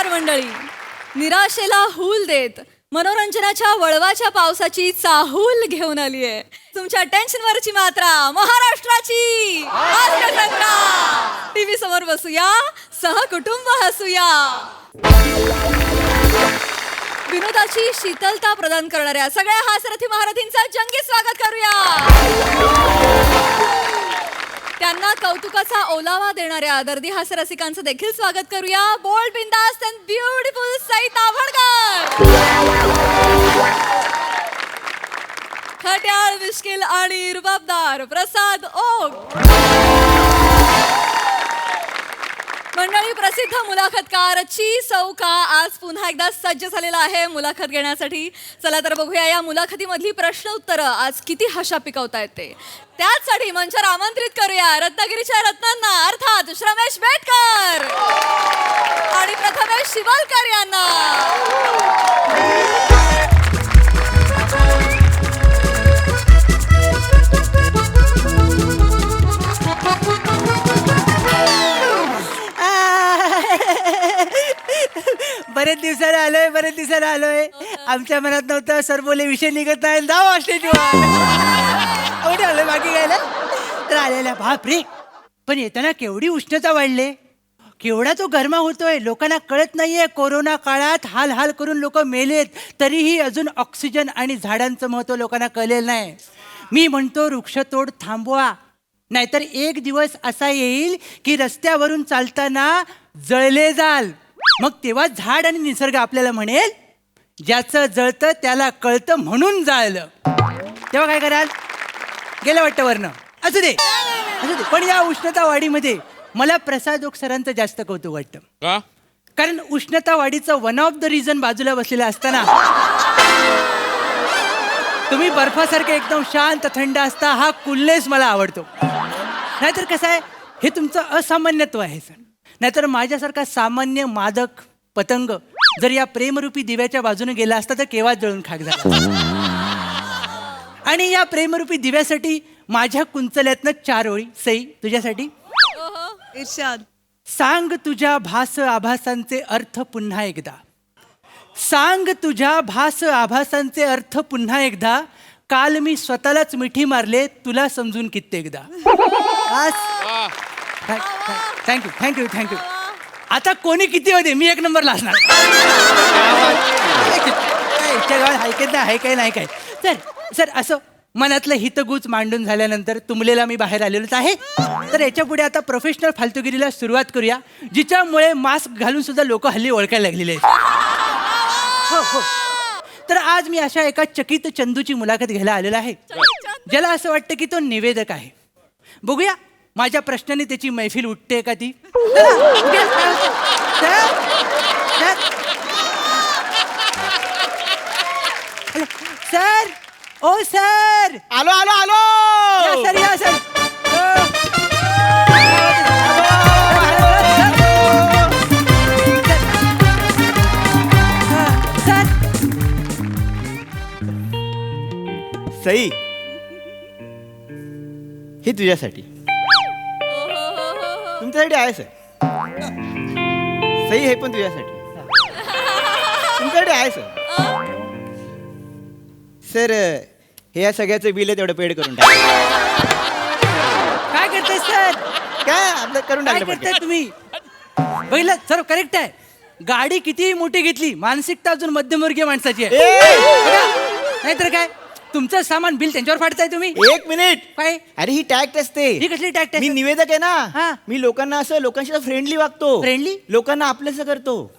नमस्कार मंडळी. निराशेला हूल देत मनोरंजनाच्या वळवाच्या पावसाची चाहूल घेऊन आली आहे तुमच्या टेन्शनवरची मात्रा महाराष्ट्राची टीव्ही समोर बसूया, सहकुटुंब हसूया. विनोदाची शीतलता प्रदान करणाऱ्या सगळ्या हास्यरथी महारथींचा जंगी स्वागत करूया. त्यांना कौतुकाचा ओलावा देणाऱ्या दर्दी हास्यरसिकांचं देखील स्वागत करूया. बोल्ड, बिंदास अँड ब्युटिफुल सई ताभडकर, खट्याळ, मिश्किल आणि रुबाबदार प्रसाद ओक. मंडळी, प्रसिद्ध मुलाखतकार ची सौका आज पुन्हा एकदा सज्ज झालेला आहे मुलाखत घेण्यासाठी. चला तर बघूया या मुलाखतीमधली प्रश्न उत्तरं आज किती हशा पिकवतायत ते. त्याचसाठी मंचावर आमंत्रित करूया रत्नागिरीच्या रत्नांना, अर्थात श्रमेश बेटकर आणि प्रथमेश शिवलकर यांना. बरेच दिवसाला आलोय. आमच्या मनात नव्हतं सर बोले विषय निघत नाही, जाऊ ऑस्ट्रेलिया आलोय बाकी गायला तर आलेल्या. बापरे, पण येताना केवढी उष्णता वाढले, केवढा तो गरमा होतोय. लोकांना कळत नाहीये कोरोना काळात हाल हाल करून लोक मेलेत, तरीही अजून ऑक्सिजन आणि झाडांचं महत्व लोकांना कळलेलं नाही. मी म्हणतो वृक्षतोड थांबवा, नाहीतर एक दिवस असा येईल की रस्त्यावरून चालताना जळले जाल. मग तेव्हा झाड आणि निसर्ग आपल्याला म्हणेल ज्याचं जळतं त्याला कळतं म्हणून जाळलं. तेव्हा काय कराल? गेलं वाटतं वरनं. असू दे. पण या उष्णता वाढीमध्ये मला प्रसाद ओक सरांचं जास्त कौतुक वाटतं. का? कारण उष्णता वाढीचं वन ऑफ द रिझन बाजूला बसलेलं असताना तुम्ही बर्फासारखे एकदम शांत थंड असता, हा कुलनेस मला आवडतो. नाहीतर कसं आहे, हे तुमचं असामान्यत्व आहे सर. नाहीतर माझ्यासारखा सामान्य मादक पतंग जर या प्रेमरूपी दिव्याच्या बाजूने गेला असता तर केव्हा जळून खाक झाला. आणि या प्रेमरूपी दिव्यासाठी माझ्या कुंचल्यातनं 4 ओळी. सई, तुझ्यासाठी. इर्षाद. सांग तुझ्या भास आभासांचे अर्थ पुन्हा एकदा. सांग तुझ्या भास आभासांचे अर्थ पुन्हा एकदा. काल मी स्वतःलाच मिठी मारले तुला समजून कित्येकदा. थँक्यू. आता कोणी किती होते, मी 1 नंबरला असणार. हाय काय नाही काय. सर असं मनातलं हितगुज मांडून झाल्यानंतर तुंबलेला मी बाहेर आलेलोच आहे. तर याच्या पुढे आता प्रोफेशनल फालतुगिरीला सुरुवात करूया, जिच्यामुळे मास्क घालून सुद्धा लोक हल्ली ओळखायला लागलेले आहेत. हो. तर आज मी अशा एका चकित चंदूची मुलाखत घ्यायला आलेला आहे, ज्याला असं वाटतं की तो निवेदक आहे. बघूया माझ्या प्रश्नाने त्याची मैफिल उठते का ती. सर, ओ सर. आलो. या सर. सई, हे तुझ्यासाठी, तुमच्यासाठी आहे सर. सई, हे पण तुझ्यासाठी, तुमच्यासाठी आहे सर. सर, हे या सगळ्याचं बिल आहे, तेवढं पेड करून टाक. काय करताय सर? काय आपलं करून काय टाकलं करताय पटकन. तुम्ही? बघितलं सर, करेक्ट आहे. गाडी कितीही मोठी घेतली, मानसिकता अजून मध्यमवर्गीय माणसाची आहे. नाहीतर काय, तुमचं सामान बिल त्यांच्यावर फाडताय तुम्ही. 1 मिनिट. काय? अरे ही टॅक्ट असते. ही कसली टॅक्ट? मी निवेदक आहे हा. ना. मी लोकांना असं लोकांशी फ्रेंडली वागतो. फ्रेंडली? लोकांना आपलंसं करतो.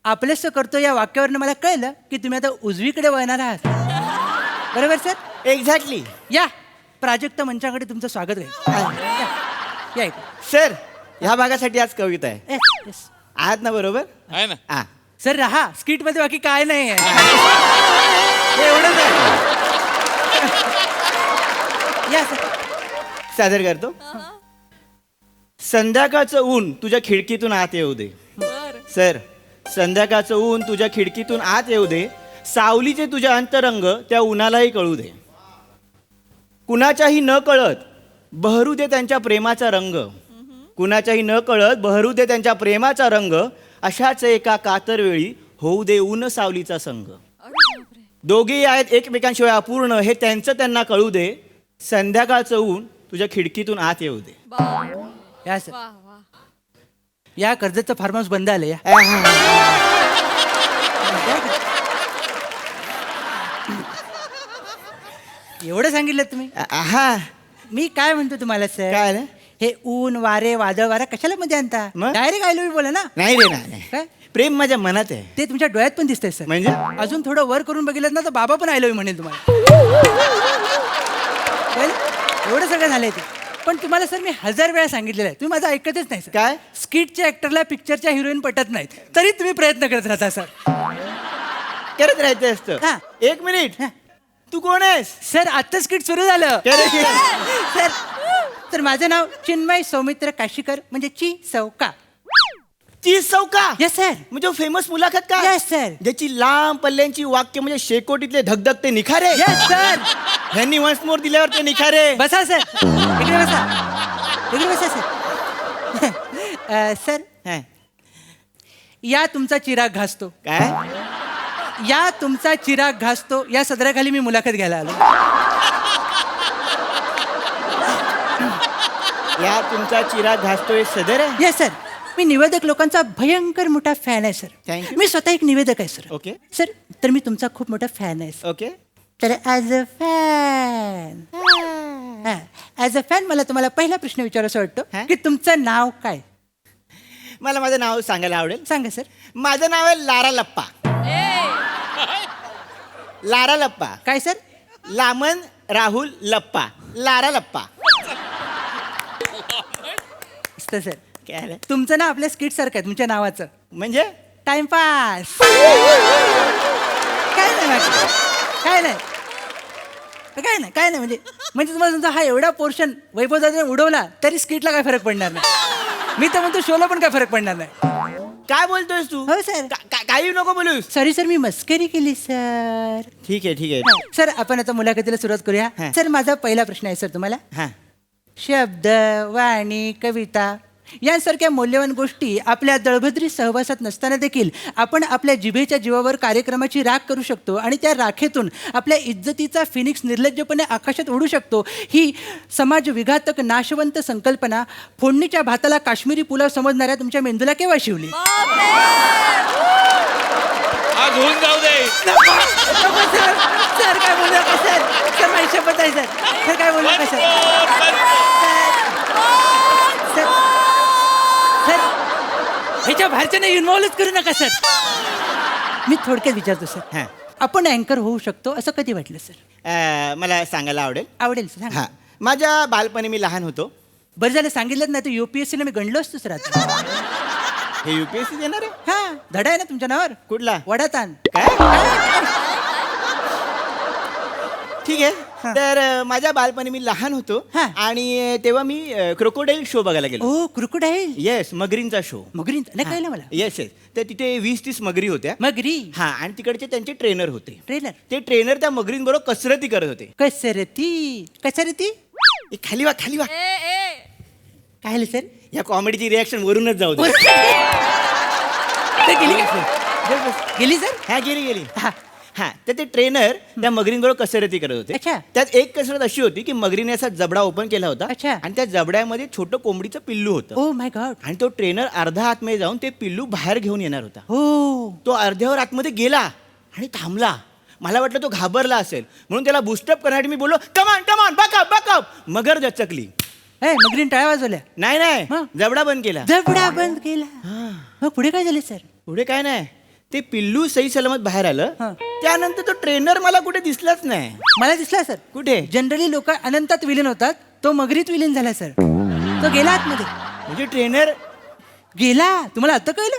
आपलंसं करतो या वाक्यावरनं मला कळलं की तुम्ही आता उजवीकडे वळणार आहात. बरोबर सर? एक्झॅक्टली. या प्राजक्त मंचाकडे तुमचं स्वागत आहे. या इकडे. सर, ह्या भागासाठी आज कविता आहे. येस. आहात ना बरोबर? आहे ना. हा. सर राहा, स्किट मध्ये बाकी काय नाही आहे. एवढंच आहे. या सर. सादर करतो. संध्याकाळचं ऊन तुझ्या खिडकीतून आत येऊ दे. सर, संध्याकाळचं ऊन तुझ्या खिडकीतून आत येऊ दे. सावलीचे तुझ्या अंतरंग त्या उन्हालाही कळू दे. कुणाच्याही न कळत बहरू दे त्यांच्या प्रेमाचा रंग. कुणाच्याही न कळत बहरू दे त्यांच्या प्रेमाचा रंग, अशाच एका कातर वेळी होऊ दे ऊन सावलीचा संग. दोघेही आहेत एकमेकांशिवाय अपूर्ण हे त्यांचं त्यांना कळू दे, संध्याकाळचं ऊन तुझ्या खिडकीतून आत येऊ दे. या सर, वा वा. या कर्जतचं फार्म हाऊस बंद आलं या. एवढं सांगितलं तुम्ही. आहा, मी काय म्हणतो तुम्हाला सर, काय आलं? हे ऊन वारे वादळ वारा कशाला मध्ये आणता, मग? डायरेक्ट आय लव्ह यू बोला ना. नाही रे नाही. काय प्रेम माझ्या मनात आहे. ते तुमच्या डोळ्यात पण दिसतंय सर. म्हणजे अजून थोडं वर करून बघितलं ना तर बाबा पण आय लव्ह यू म्हणेल तुम्हाला. कळलं? एवढं सगळं झालंय ते. पण तुम्हाला सर मी 1000 वेळा सांगितलेलं आहे, तुम्ही माझं ऐकतच नाही सर. काय? स्किटच्या ऍक्टरला पिक्चरच्या हिरोईन पटत नाहीत, तरी तुम्ही प्रयत्न करत राहता सर. करत राहायचं असतं. हा. 1 मिनिट, हा. तू कोण आहेस? सर आता स्किट सुरू झालं. सर तर माझं नाव चिन्मय सौमित्र काशीकर, म्हणजे ची सौका. चीज चौका. Yes sir. म्हणजे फेमस मुलाखत का? Yes sir. ज्याची लांब पल्ल्यांची वाक्य म्हणजे शेकोटीतले धगधगते निखारे. Yes sir. ह्यांनी वन्स मोर दिल्यावर ते निखारे. बसा सर, इकडे बसा, इकडे बसा सर. सर हा. या तुमचा चिराग घासतो, काय? या तुमचा चिराग घासतो या सदराखाली मी मुलाखत घ्यायला आलो. या तुमचा चिराग घासतोय सदर आहे. Yes sir. मी निवेदक लोकांचा भयंकर मोठा फॅन आहे सर. Thank you. मी स्वतः एक निवेदक आहे सर. ओके. सर तर मी तुमचा खूप मोठा फॅन आहे सर. ओके. तर ॲज अ फॅन मला तुम्हाला पहिला प्रश्न विचारायचा वाटतो हा? की तुमचं नाव काय. मला माझं नाव सांगायला आवडेल. सांगा सर. माझं नाव आहे लारा लप्पा. लारा लप्पा. काय सर. लामन राहुल लप्पा. लारा लप्पा. असतं सर. काय आलं? तुमचं नाव आपल्या स्किट सारखं आहे तुमच्या नावाचं. म्हणजे टाइमपास. काय नाही बाकी. काय नाही काय नाही काय नाही म्हणजे म्हणजे तुम्हाला समजा हा एवढा पोर्शन वैभव दादाने उडवला तरी स्किटला काय फरक पडणार नाही. मी तर म्हणतो शोला पण काय फरक पडणार नाही. काय बोलतोयस तू? हो सर. काही नको बोलूस. सॉरी सर, मी मस्करी केली सर. ठीक आहे ठीक आहे. सर आपण आता मुलाखतीला सुरुवात करूया. हा. सर माझा पहिला प्रश्न आहे सर तुम्हाला. हा. शब्द, वाणी, कविता यांसारख्या मौल्यवान गोष्टी आपल्या दळभद्री सहवासात नसताना देखील आपण आपल्या जिभेच्या जीवावर कार्यक्रमाची राख करू शकतो आणि त्या राखेतून आपल्या इज्जतीचा फिनिक्स निर्लज्जपणे आकाशात उडू शकतो. ही समाज विघातक नाशवंत संकल्पना फोडणीच्या भाताला काश्मीरी पुलाव समजणाऱ्या तुमच्या मेंदूला केव्हा शिवली. आज होऊन जाऊ दे. सर काय बोलू नका सर. सर माझी शपथ आहे सर. सर काय बोलू नका सर. सर सर ह्याच्या बाहेरच्याने इन्व्हॉल्वच करू नका सर. मी थोडक्यात विचारतो सर. हा. आपण अँकर होऊ शकतो असं कधी वाटलं सर. मला सांगायला आवडेल. आवडेल सर. सांगा. हा. माझ्या बालपणी मी लहान होतो. बरं झालं सांगितलं नाही तर UPSC ला मी गणलो असतो सर आता. हे UPSC देणार आहे? हा धडा आहे ना तुमच्या नावावर. कुठला? वडातान. काय? ठीक आहे. तर माझ्या बालपणी मी लहान होतो हा. आणि तेव्हा मी क्रोकोडाईल शो बघायला गेलो. ओ क्रुकोडाईल. येस, मगरींचा शो. मगरी नाही कळलं मला. Yes yes. तर तिथे 20-30 मगरी होत्या. मगरी. हा. आणि तिकडचे त्यांचे ट्रेनर होते. ट्रेलर. ते ट्रेनर त्या मगरींबरोबर कसरती करत होते. कसरती. कसरती. ए, खाली वा खाली वा. काय झालं सर. या कॉमेडीची रिॲक्शन वरूनच जाऊ दे. ते गेली का सर. गेली सर. हा गेली गेली. हा. हा. तर ते ट्रेनर त्या मगरींबरोबर कसरती करत होते. अच्छा. त्यात एक कसरत अशी होती की मगरीने असा जबडा ओपन केला होता. अच्छा. आणि त्या जबड्यामध्ये छोटं कोंबडीचं पिल्लू होतं. Oh my God. आणि तो ट्रेनर अर्धा आतमध्ये जाऊन ते पिल्लू बाहेर घेऊन येणार होता. हो. तो अर्ध्यावर आतमध्ये गेला आणि थांबला. मला वाटलं तो घाबरला असेल म्हणून त्याला बुस्टअप करण्यासाठी मी बोललो कमान कमान बकअप बकअप. मगर दचकली. मगरीन टाळ्या वाजवल्या. नाही नाही मग? जबडा बंद केला. जबडा बंद केला. मग पुढे काय झाले सर. पुढे काय नाही. ते पिल्लू सही सलामत बाहेर आलं. हा. त्यानंतर तो ट्रेनर मला कुठे दिसलाच नाही. मला दिसला सर. कुठे? जनरली लोक अनंतात विलीन होतात, तो मगरीत विलीन झाला सर. तो गेला आतमध्ये. म्हणजे ट्रेनर गेला. तुम्हाला आता कळलं.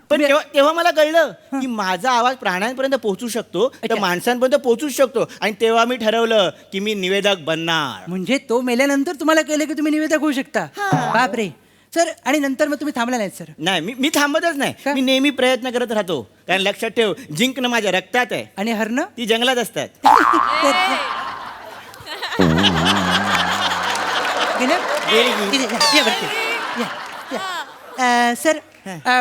पण तेव्हा मला कळलं की माझा आवाज प्राण्यांपर्यंत पोहोचू शकतो तर अच्छा. माणसांपर्यंत पोहोचू शकतो. आणि तेव्हा मी ठरवलं की मी निवेदक बनणार. म्हणजे तो मेल्यानंतर तुम्हाला कळलं की तुम्ही निवेदक होऊ शकता. बापरे सर. आणि नंतर मग तुम्ही थांबला नाहीत सर. नाही मी थांबतच नाही. का? मी नेहमी प्रयत्न करत राहतो. कारण लक्षात ठेव जिंकणं माझ्या रक्तात आहे. आणि हरणं. ती जंगलात असतात. गेलं? गेली. गेली. या बरं, या. सर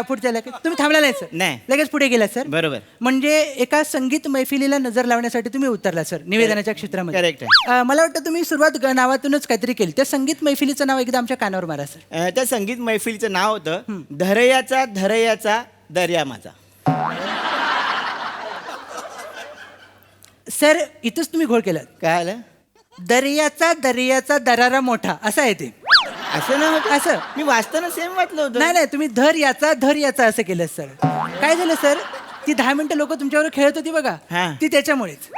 पुढच्या लगेच तुम्ही थांबला नाही सर नाही. लगेच पुढे गेला सर बरोबर. म्हणजे एका संगीत मैफिलीला नजर लावण्यासाठी तुम्ही उतरला सर निवेदनाच्या क्षेत्रामध्ये Correct मला वाटतं तुम्ही सुरुवात नावातूनच काहीतरी केली त्या संगीत मैफिलीचं नाव एकदा आमच्या कानावर मारा सर त्या संगीत मैफिलीचं नाव होतं धरयाचा धरयाचा दर्या माझा. सर इथंच तुम्ही घोळ केलात. काय आलं? दर्याचा दरारा मोठा असं आहे ते. असं ना होतं असं. मी वाचताना सेम वाचलं होतं. नाही नाही तुम्ही धर याचा असं केलं सर. काय झालं सर ती 10 मिनिटं लोक तुमच्यावर खेळत होती बघा हा. ती त्याच्यामुळेच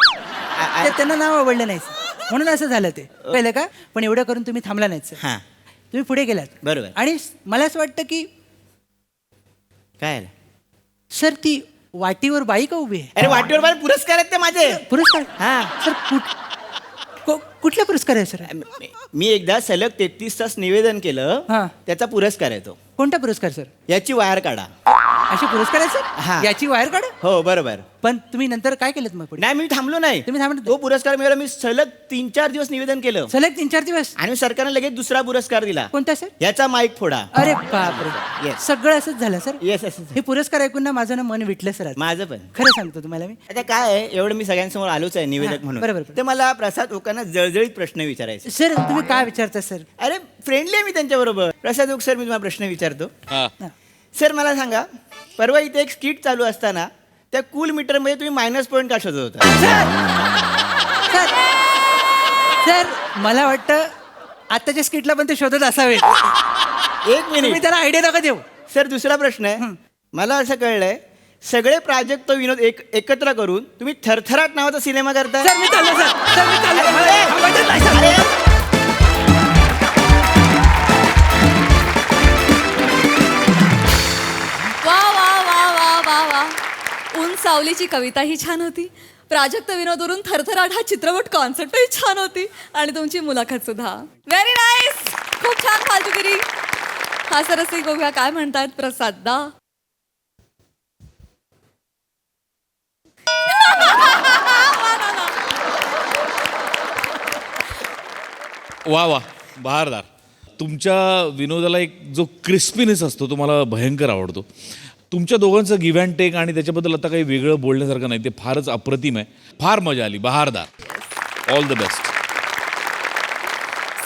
त्यांना नाव आवडलं नाही सर म्हणून असं झालं ते कळलं का. पण एवढं करून तुम्ही थांबला नाहीत सर हा तुम्ही पुढे गेलात बरोबर. आणि मला असं वाटतं की काय आलं? सर ती वाटीवर बाई का उभी आहे. अरे वाटेवर मला पुरस्कार आहेत ते माझे. पुरस्कार हा सर कुठला पुरस्कार आहे सर. मी एकदा सलग 33 तास निवेदन केलं हा. त्याचा पुरस्कार आहे तो. कोणता पुरस्कार सर. याची वायर काढा. असे पुरस्कार आहे हा. सर याची वायर काढा. हो बरोबर. पण तुम्ही नंतर काय केलं मग पुढे. नाही मी थांबलो नाही. तुम्ही थांबले तो पुरस्कार मिळाला. मी सलग 3-4 दिवस निवेदन केलं सलग 3-4 दिवस. आणि सरकारने लगेच दुसरा पुरस्कार दिला. कोणता सर. याचा माईक फोडा. अरे बापरे Yes. सगळं असंच झालं सर. येस हे पुरस्कार ऐकून ना माझं ना मन विटलं सर आज. माझं पण. खरं सांगतो तुम्हाला मी. आता काय आहे एवढं मी सगळ्यांसमोर आलोच आहे हा, निवेदक म्हणून. बरोबर. तर मला प्रसाद ओकांना जळजळीत प्रश्न विचारायचे. सर तुम्ही काय विचारता सर. अरे फ्रेंडली आहे मी त्यांच्याबरोबर. प्रसाद ओक सर मी तुम्हाला प्रश्न विचारतो. हा. सर मला सांगा परवा इथे एक स्किट चालू असताना त्या कूल मीटरमध्ये तुम्ही मायनस पॉईंट का शोधत होता? सर सर मला वाटतं आताच्या स्किटला पण ते शोधत असावे. एक तुम्ही मिनिट त्याला आयडिया नका देऊ. सर दुसरा प्रश्न आहे. मला असं कळलंय सगळे प्राजक्त विनोद एकत्र करून तुम्ही थरथराट नावाचा सिनेमा करताय. सर मी चाललो सर मी चाललो. मला थांबायचं नाही, सर. अरे, वा वा वा वा वा वा ऊन सावलीची कविता ही छान होती. प्राजक्त विनोदवरून थरथराट हा चित्रपट कॉन्सेप्टही छान होती आणि तुमची मुलाखत सुद्धा व्हेरी नाईस. खूप छान फालतूगिरी. हा सरसी बघूया काय म्हणतात प्रसाद दा. वा वा बहारदार. तुमच्या विनोदाला एक जो क्रिस्पीनेस असतो तो मला भयंकर आवडतो. तुमच्या दोघांचं गिव्ह अँड टेक आणि त्याच्याबद्दल आता काही वेगळं बोलण्यासारखं नाही. ते फारच अप्रतिम आहे. फार मजा आली. बहारदार. All the best.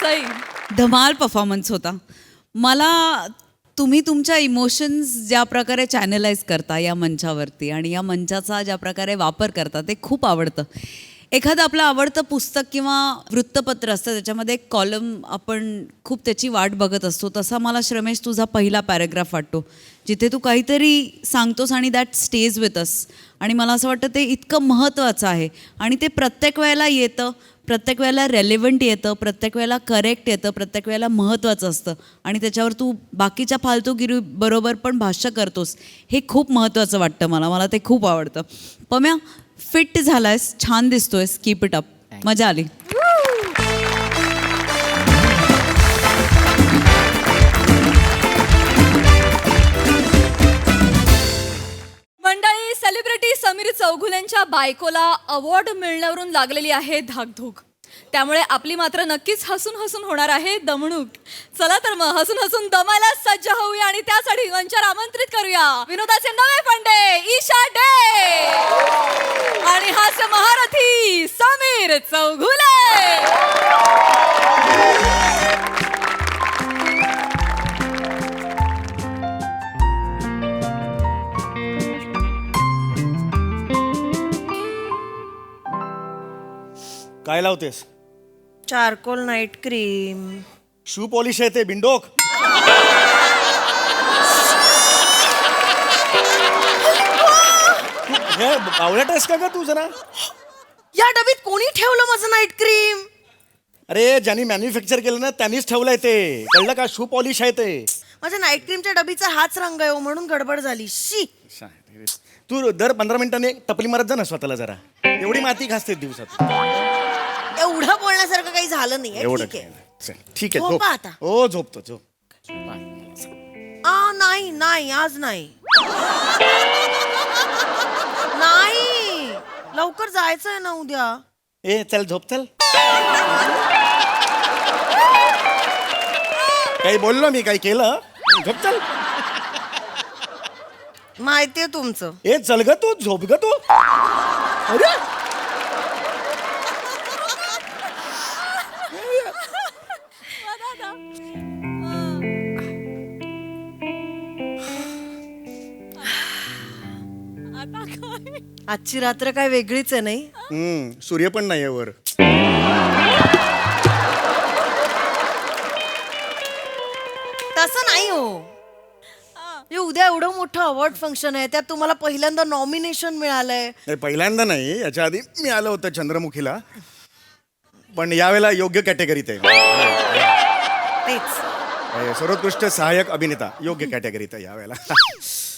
सई धमाल परफॉर्मन्स होता. मला तुम्ही तुमच्या इमोशन्स ज्या प्रकारे चॅनलाइज करता या मंचावरती आणि या मंचाचा ज्या प्रकारे वापर करता ते खूप आवडतं. एखादं आपलं आवडतं पुस्तक किंवा वृत्तपत्र असतं त्याच्यामध्ये एक कॉलम आपण खूप त्याची वाट बघत असतो. तसा मला श्रमेश तुझा पहिला पॅराग्राफ वाटतो जिथे तू काहीतरी सांगतोस आणि दॅट स्टेज विथ अस. आणि मला असं वाटतं ते इतकं महत्त्वाचं आहे आणि ते प्रत्येक वेळेला येतं. प्रत्येक वेळेला रेलेव्हंट येतं. प्रत्येक वेळेला करेक्ट येतं. प्रत्येक वेळेला महत्त्वाचं असतं आणि त्याच्यावर तू बाकीच्या फालतूगिरी बरोबर पण भाष्य करतोस. हे खूप महत्त्वाचं वाटतं मला ते खूप आवडतं. पम्या फिट झालायस. छान दिसतोयस. Keep it up. मजा आली. मंडळी सेलिब्रिटी समीर चौघुलेंच्या बायकोला अवॉर्ड मिळण्यावरून लागलेली आहे धाकधूक. त्यामुळे आपली मात्र नक्कीच हसून हसून होणार आहे दमणूक. चला तर मग हसून हसून दमायला सज्ज होऊया आणि त्यासाठी मंचावर आमंत्रित करूया विनोदाचे नवे पंडे ईशा डे आणि हास्य महारथी समीर चौघुले. काय लावतेस? Charcoal night cream. Shoe polish आहे ते बिंडोक. हे बावळट आहेस का ग तू जरा? या डबीत कोणी ठेवलं माझं नाईट क्रीम? अरे ज्यांनी मॅन्युफॅक्चर केलं ना त्यांनीच ठेवलंय ते. कळलं का? शू पॉलिश आहे ते. माझ्या नाईट क्रीमच्या डबीचा हाच रंग आहे हो, म्हणून गडबड झाली. शी. तू दर 15 मिनिटांनी टपली मारत जा ना स्वतःला जरा. एवढी माती घासते दिवसात. एवढं बोलण्यासारखं काही झालं नाही. एवढं ठीक आहे. चल, ठीक आहे. झोपा झोप. आता. हो झोपतो झोप. नाही नाही आज नाही. नाही लवकर जायचंय ना उद्या. ए चल झोप चल. काही बोललो मी? काही केलं? झोप चल. माहितीये तुमचं. ए चल ग तू, झोप ग तू. अरे आजची रात्र काय वेगळीच आहे नाही. सूर्य पण नाहीये वर. तसं नाही हो. हे उद्या एवढं मोठं अवॉर्ड फंक्शन आहे, त्यात तुम्हाला पहिल्यांदा नॉमिनेशन मिळालंय. नाही, पहिल्यांदा नाही, याच्या आधी मी आलो होतं चंद्रमुखीला, पण यावेळेला योग्य कॅटेगरीत आहे. तेच सर्वोत्कृष्ट सहाय्यक अभिनेता योग्य कॅटेगरीत आहे यावेळेला.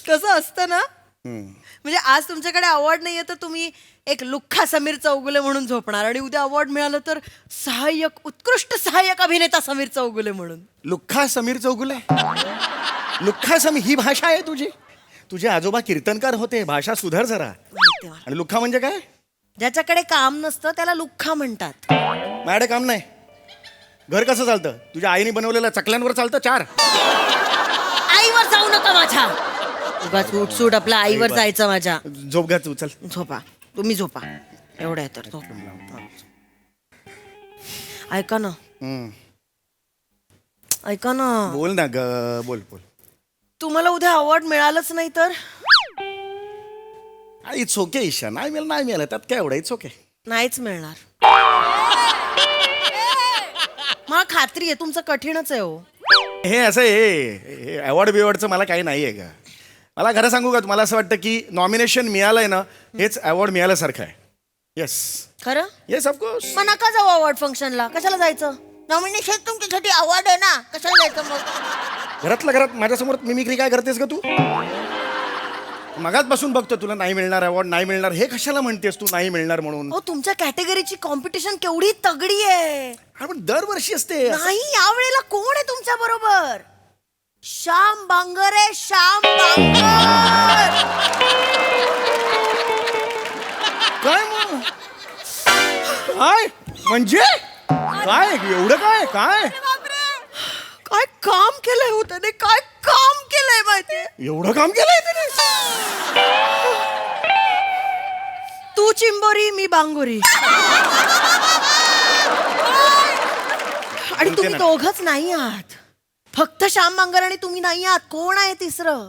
कसं असतं ना, म्हणजे आज तुमच्याकडे अवॉर्ड नाहीये तर तुम्ही एक लुख्खा समीर चौगुले म्हणून झोपणार, आणि उद्या अवॉर्ड मिळालं तर उत्कृष्ट सहाय्यक अभिनेता समीर चौगुले म्हणून. लुख्खा समीर चौगुले. लुख्खा समीर ही भाषा आहे तुझी? तुझे आजोबा कीर्तनकार होते, भाषा सुधार जरा. माहिती आहे. आणि लुख्खा म्हणजे काय? ज्याच्याकडे काम नसतं त्याला लुख्खा म्हणतात. माझ्याकडे काम नाही. घर कसं चालतं? तुझ्या आईने बनवलेल्या चकल्यांवर चालतं 4. आईवर जाऊ नका माझ्या. उगाच उठसूट आपल्या आईवर जायचं माझ्या. झोप घ्या तू, चल. झोपा, तुम्ही झोपा. एवढं आहे तर झोप. ऐका ना, ऐका ना, बोल ना ग, बोल बोल. तुम्हाला उद्या अवॉर्ड मिळालंच नाही तर? इट्स ओके ईशा, नाही मिळालं त्यात काय एवढं. It's okay. नाहीच मिळणार. मला खात्री आहे तुमचं कठीणच आहे हो. हे असं हे अवॉर्ड बिवॉर्डचं मला काही नाही आहे का. मला खरं सांगू का, तुम्हाला असं वाटतं की नॉमिनेशन मिळालंय ना हेच अवॉर्ड मिळाल्यासारखं आहे. येस खरं? Yes of course. मग नका जाऊ अवॉर्ड फंक्शनला. कशाला जायचं? नॉमिनेशन तुमच्यासाठी अवॉर्ड आहे ना, कशाला जायचं मग? घरातल्या घरात माझ्यासमोर मिमिक्री काय करतेस का तू? मगाचपासून बघतो तुला नाही मिळणार अवॉर्ड, नाही मिळणार. हे कशाला म्हणतेस तू नाही मिळणार म्हणून? हो, तुमच्या कॅटेगरीची कॉम्पिटिशन केवढी तगडी आहे. अरे पण दरवर्षी असते. नाही, यावेळेला कोण आहे तुमच्या बरोबर? श्याम बांगर आहे, श्याम बांगर. काय मग? काय म्हणजे काय एवढं काय काय काय काम केलंय हो त्याने, काय काम केलंय माहितीये? एवढं काम केलंय त्याने? तू चिंबोरी, मी बांगोरी. आणि तुम्ही दोघच नाही आहात. फक्त श्याम बांगर आणि तुम्ही नाही आहात. कोण आहे तिसरं?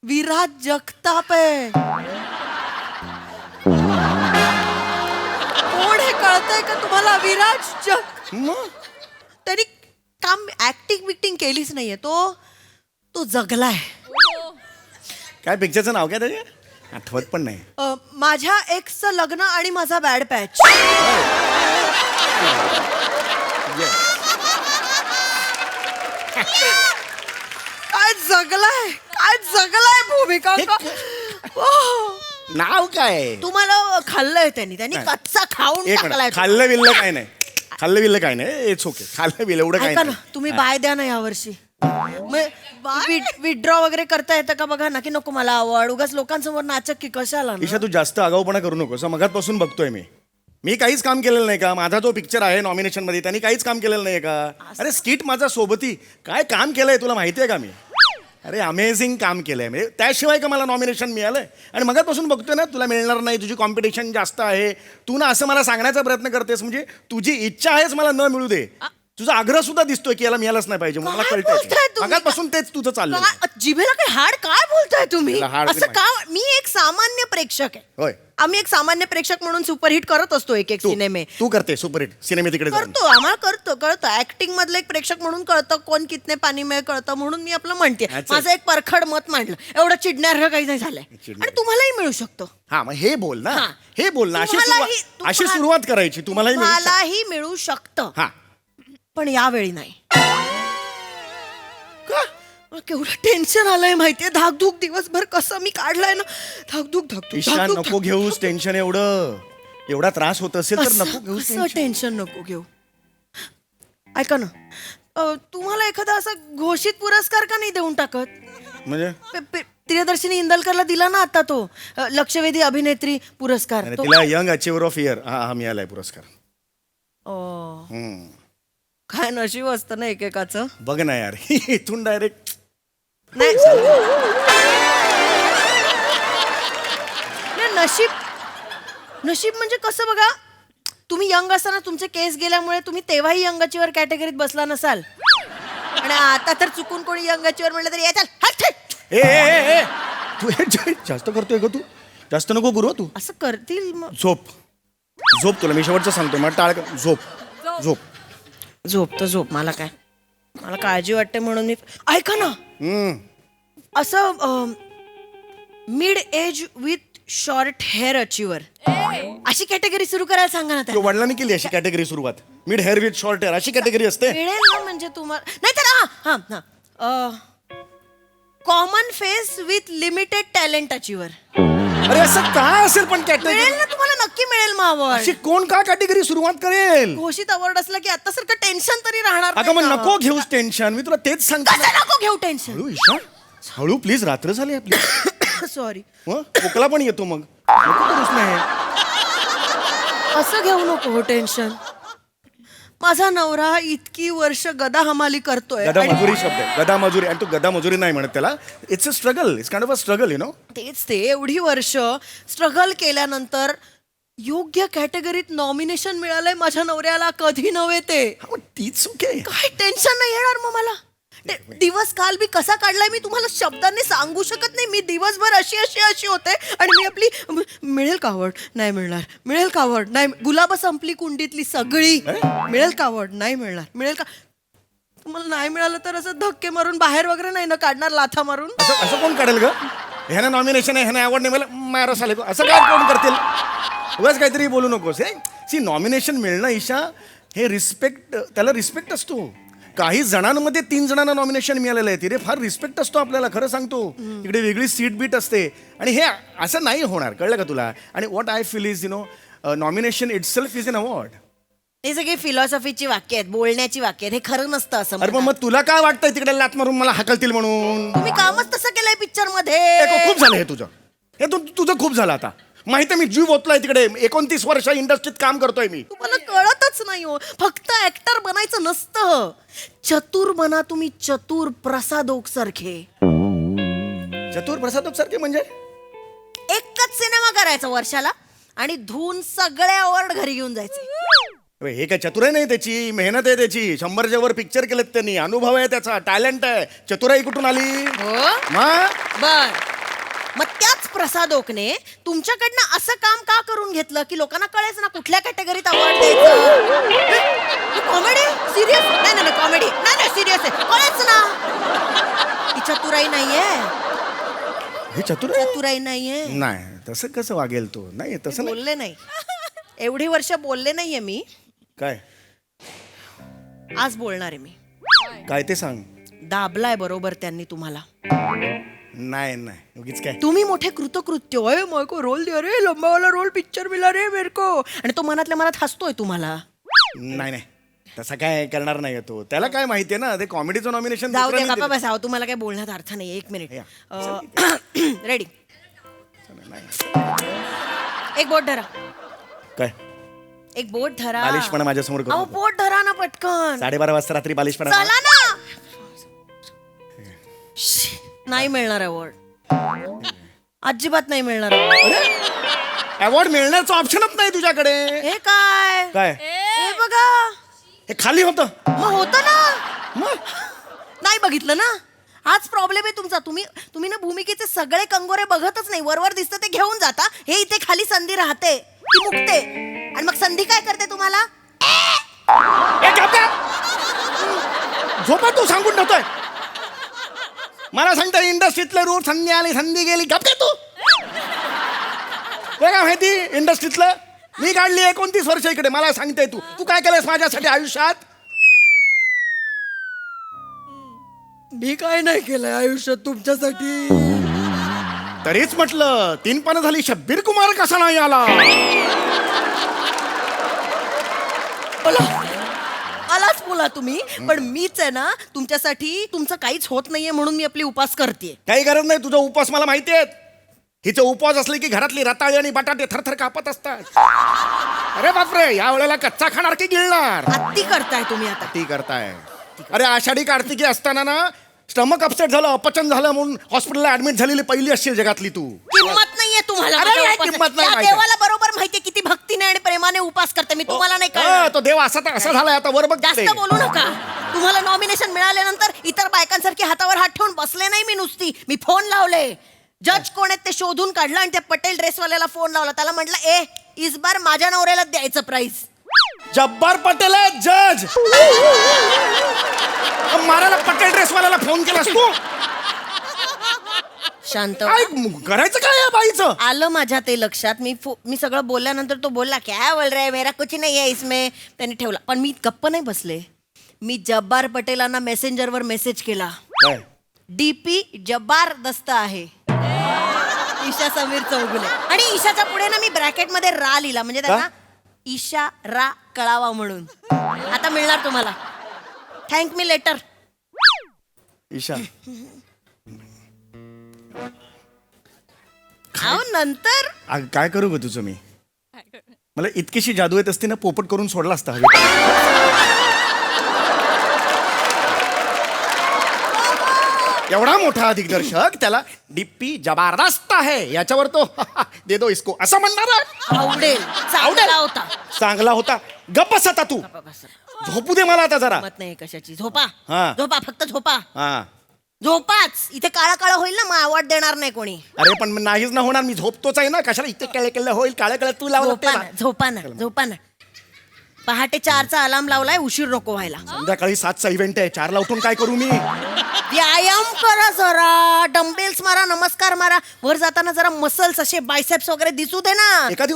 विराज जगताप आहे. कोण हे कळतंय का तुम्हाला? विराज मग त्यांनी काम ऍक्टिंग बिक्टिंग केलीच नाहीये. तो जगलाय. काय पिक्चरचं नाव काय त्याचे? आठवत पण नाही. माझ्या एक्सचं लग्न आणि माझा बॅड पॅच. काय जगलाय, काय जगलाय भूमिका. नाव काय? तुम्हाला खाल्लंय त्यांनी कच्चा खाऊन एक टाकलाय. मिनिट, खाल्लं बिल्लं काय नाही. खाल्लं बिल्लं काय नाही. It's okay. खाल्लं बिल्लं एवढं काय ऐका ना, नाही. तुम्ही बाय द्या ना यावर्षी. विड्रॉ वगैरे करता येतं का बघा ना, की नको मला आवड. उगाच लोकांसमोर नाचक की कशाला ना. ईशा तू जास्त आगाऊपणा करू नकोस. मगाचपासून बघतोय मी काहीच काम केलेलं नाही का? माझा जो पिक्चर आहे नॉमिनेशन मध्ये त्यांनी काहीच काम केलेलं नाही का? अरे स्किट माझा सोबती काय काम केलंय तुला माहितीये का? मी अरे अमेझिंग काम केलंय. म्हणजे त्याशिवाय का मला नॉमिनेशन मिळालंय? आणि मगाचपासून बघतोय ना तुला मिळणार नाही, तुझी कॉम्पिटिशन जास्त आहे. तू ना असं मला सांगण्याचा प्रयत्न करतेस, म्हणजे तुझी इच्छा आहेच मला न मिळू दे. तुझा आग्रह सुद्धा दिसतोय की याला मिळालंच नाही पाहिजे. मला काय बोलताय कळतंय तुम्ही? मगाचपासून तेच तुझं चाललंय. जिभेला काय हाड काय बोलताय तुम्ही? मला हाड असं नाही. का? मी एक सामान्य प्रेक्षक आहे. होय, आम्ही एक सामान्य प्रेक्षक म्हणून सुपरहिट करत असतो एक तू सिनेमे. तू करते सुपरहिट सिनेमे तिकडे जाऊन. करतो, आम्हाला कळतं. ऍक्टिंग मधलं एक प्रेक्षक म्हणून कळतं, कोण कितने पाणी में कळतं, म्हणून मी आपलं म्हणते. अच्छा. माझं एक परखड मत मांडलं. एवढं चिडण्यासारखं काही नाही झालंय. चिडणार. आणि तुम्हालाही मिळू शकतो. हा मग हे बोल ना. हा. हे बोल ना. तुम्हालाही- अशी सुरुवात करायची. तुम्हालाही मिळू शकतं. मलाही मिळू शकतं, हा पण यावेळी नाही. मला केवढं टेन्शन आलंय माहितीये. धाकधूक दिवसभर कसं मी काढलाय ना. धाकधूक ईशा नको घेऊस टेन्शन. एवढा त्रास होत असेल तर नको घेऊस कसं टेन्शन नको घेऊ. ऐका ना, तुम्हाला एखादा असा घोषित पुरस्कार का नाही देऊन टाकत? म्हणजे प्रियदर्शनी इंदलकरला दिला ना आता तो लक्षवेधी अभिनेत्री पुरस्कार. तिला यंग अचिव्हर ऑफ इयर हा मिळालाय पुरस्कार. काय नशीब असतं ना एकेकाचं. बघ ना यार इथून डायरेक्ट नाही नाही, नशीब म्हणजे कसं बघा, तुम्ही यंग असताना तुमचे केस गेल्यामुळे तुम्ही तेव्हाही यंगाचीवर कॅटेगरीत बसला नसाल आणि आता तर चुकून कोणी यंगाचीवर म्हणलं तरी चल हात ठेव. ए तू हे जास्त करतोय ग तू, जास्त नको करू हं तू. असं करतील मग. झोप तुला मी शेवटचं सांगतो मला टाळ झोप झोप तर झोप, मला काय, मला काळजी वाटते म्हणून मी ऐका ना, असं mid age with short hair achiever अशी कॅटेगरी सुरू करायला सांगा ना. तुझ्या वडिलांनी केली अशी कॅटेगरी सुरुवात, mid hair with short hair अशी कॅटेगरी असते. मिळेल ना म्हणजे तुम्हाला, नाही तर common face with limited talent achiever अरे असं काय असेल पण कॅटेगरी, मिळेल ना तुम्हाला, नक्की मिळेल मग अवॉर्ड. अशी कोण का कॅटेगरी सुरुवात करेल. घोषित अवॉर्ड असला की आता सारखं टेन्शन तरी राहणार अगं मग नाही ना. नको घेऊस टेन्शन, मी तुला तेच सांगतो ना. कसं नको घेऊ टेन्शन. हळू ईशा हळू प्लीज, रात्र झाली आपली. सॉरी, खोकला पण येतो मग, नको करूस नाही. असं घेऊ नको हो टेन्शन. माझा नवरा इतकी वर्ष गदा हमाली करतोय गदा आणि मजुरी शब्द आहे, गदा मजुरी, आणि तो गदा मजुरी नाही म्हणत त्याला. It's a struggle, it's kind of a struggle you know. तेच ते, एवढी वर्ष स्ट्रगल केल्यानंतर योग्य कॅटेगरीत नॉमिनेशन मिळालंय माझ्या नवऱ्याला, कधी नव्हे ते. तीच ओके. काय टेन्शन नाही येणार मग मला. दिवस काल मी कसा काढलाय मी तुम्हाला शब्दांनी सांगू शकत नाही. मी दिवसभर अशी होते आणि मी आपली मिळेल का आवड, नाही मिळणार, मिळेल का आवड, नाही, गुलाब संपली कुंडीतली सगळी, मिळेल का आवड, नाही मिळणार, मिळेल का. तुम्हाला नाही मिळालं तर असं धक्के मारून बाहेर वगैरे नाही ना काढणार, लाथा मारून. असं कोण काढेल ग. ह्यानं नॉमिनेशन आहे, ह्यानं अवॉर्ड नाही, मला मारस आले असं काय कोण करतील. उगाच काहीतरी बोलू नकोस. सी नॉमिनेशन मिळणं ईशा हे रिस्पेक्ट, त्याला रिस्पेक्ट असतो. काही जणांमध्ये 3 जणांना नॉमिनेशन मिळालेलं आहे, तिथे फार रिस्पेक्ट असतो आपल्याला, खरं सांगतो. इकडे वेगळी सीट बीट असते आणि हे असं नाही होणार, कळलं का तुला. आणि what I feel is nomination it self is an award. हे सगळी फिलॉसॉफीची वाक्य आहेत, बोलण्याची वाक्य आहेत, हे खरं नसतं असं अरे म्हणतात. मग तुला काय वाटतंय तिकडे लात मारून मला हाकलतील म्हणून. तुम्ही कामच तसं केलंय पिक्चर मध्ये. खूप झालं हे तुझं, हे तुझं खूप झालं आता. माहिती मी जीव ओतलाय तिकडे, 29 वर्ष इंडस्ट्रीत काम करतोय मी. तुम्हाला कळतच नाही हो, फक्त ऍक्टर बनायचं नसतं, चतुर बना तुम्ही, चतुर प्रसादोक सारखे. चतुर प्रसादोक सारखे म्हणजे एकच सिनेमा करायचा वर्षाला आणि धुवून सगळे अवॉर्ड घरी घेऊन जायचे. हे काय चतुराई नाही त्याची, मेहनत आहे त्याची. 100च्या वर पिक्चर केलेत त्यांनी, अनुभव आहे त्याचा, टॅलेंट आहे. चतुराई कुठून आली. बर, मग त्याच प्रसादोकने तुमच्याकडनं असं काम का करून घेतलं की लोकांना कळेच ना कुठल्या कॅटेगरीत अवॉर्ड द्यायचं. कॉमेडी सिरियस, नाही कॉमेडी नाही सिरियस आहे, कळेच ना. ही चतुराई नाहीये, हे चतुराई नाहीये. नाही तसं कसं वागेल तो. नाही तसं नाही. बोलले नाही, एवढी वर्ष बोलले नाहीये मी. काय आज बोलणार आहे मी. काय ते सांग. दाबलाय बरोबर त्यांनी तुम्हाला. नाही उगीच काय. तुम्ही मोठे कृतकृत्य, ओय मेरे को रोल दिया रे, लंबा वाला रोल पिक्चर मिला रे मेरे को, आणि तो मनातल्या मनात हसतोय तुम्हाला. नाही तसं काय करणार नाही तो. त्याला काय माहितीये ना, ते कॉमेडीचं नॉमिनेशन. जाऊ दे बाबा, बस तुम्हाला काय बोलण्यात अर्थ नाही. 1 मिनिट. रेडी. एक बोट धरा. काय एक बोट धरा. बालिशपणा माझ्यासमोर करू अहो नको. बोट धरा ना पटकन. 12:30 वाजता रात्री बालिशपणा. चला ना. नाही मिळणार अवॉर्ड, अजिबात नाही मिळणार अवॉर्ड. अवॉर्ड मिळण्याचा ऑप्शनच नाही तुझ्याकडे. हे काय काय हे बघा, हे खाली होतं. मग होतं ना. नाही बघितलं ना, हाच प्रॉब्लेम आहे तुमचा. तुम्ही ना भूमिकेचे सगळे कंगोरे बघतच नाही. वरवर दिसतं ते घेऊन जाता, हे इथे खाली संधी राहते, ती मुकते, आणि मग संधी काय करते तुम्हाला. झोपा तू सांगून ठेवतोय. मला सांगता इंडस्ट्रीतले रूल, संधी आली संधी गेली, गप्पे तू. काय माहिती इंडस्ट्रीतलं. मी काढली 29 वर्ष इकडे, मला सांगते तू काय केलंयस माझ्यासाठी आयुष्यात. मी काय नाही केलंय आयुष्यात तुमच्यासाठी. तरीच म्हटलं 3 पानं झाली, शब्बीर कुमार कसा नाही आला. आलाच बोला तुम्ही, पण मीच आहे ना तुमच्यासाठी. तुमचं काहीच होत नाहीये म्हणून मी आपली उपास करते. काही गरज नाही, तुझा उपवास मला माहिती आहे. हिचे उपवास असले की घरातली रताळी आणि बटाटे थरथर कापत असतात. अरे बापरे, या वेळेला कच्चा खाणार की गिळणार? हत्ती करताय तुम्ही आता. ती करताय. अरे आषाढी कार्तिकी असताना ना स्टमक अपसेट झालं, अपचन झालं म्हणून हॉस्पिटलला ऍडमिट झालेली पहिली असशील जगातली तू. किंमत नाहीये तुम्हाला अरे माझ्या नाही, उपासाची. किंमत नाही त्या माहिती. देवाला बरोबर माहितीये किती भक्तीने आणि प्रेमाने उपास करते मी. तुम्हाला नाही कळणार. तो देव असा असा झालाय आता, वर बघ जास्त तिकडे. बोलू नका. तुम्हाला नॉमिनेशन मिळाल्यानंतर इतर बायकांसारखी हातावर हात ठेवून बसले नाही मी नुसती. मी फोन लावले. जज कोण आहेत ते शोधून काढलं आणि त्या पटेल ड्रेसवाल्याला फोन लावला. त्याला म्हटलं ए इस बार माझ्या नवऱ्याला द्यायचं प्राइज. जब्बार पटेल आहे जज. मारायला पटेल ड्रेसवाल्याला फोन केलास तू? शांत काय करायचं काय या बाईचं? आलं माझ्या ते लक्षात. मी सगळं बोलल्यानंतर तो बोलला क्या बोल रहा है मेरा कुछ नहीं है इसमें. त्यांनी ठेवला. पण मी गप्प नाही बसले. मी जब्बार पटेलांना मेसेंजरवर मेसेज केला. काय? डीपी जबरदस्त आहे. ईशा समीर चौगुले. आणि ईशाच्या पुढे ना मी ब्रॅकेटमध्ये रा लिहिला म्हणजे त्यांना ईशा रा कळावा म्हणून. आता मिळणार तुम्हाला. Thank me later. ईशा नंतर काय करू ग तुझं मी? मला इतकीशी जादू येत असती ना, पोपट करून सोडला असता हवेत. एवढा मोठा दिग्दर्शक, त्याला डीपी जबरदस्त आहे याच्यावर तो दे दो इसको असं म्हणणार आहे? आवडेल. चांगला होता. चांगला होता. गप्प बस आता तू. झोपू दे मला आता जरा. मत नाही कशाची. झोपा हा. झोपा फक्त झोपा. हा. झोपाच. इथे काळा काळा होईल ना मग अवॉर्ड देणार नाही कोणी. अरे पण नाहीच ना होणार. मी झोपतोच आहे ना. कशाला इथे केळे केळे होईल, काळे काळे तू लावला झोपा ना झोपा ना झोपा ना. पहाटे 4चा अलार्म लावलाय. उशीर नको व्हायला. संध्याकाळी 7चा इव्हेंट आहे. 4ला उठून काय करू मी? व्यायाम करा जरा. डम्बेल्स मारा, नमस्कार मारा. वर जाताना जरा मसल्स असे बायसेप्स वगैरे दिसू दे ना. एका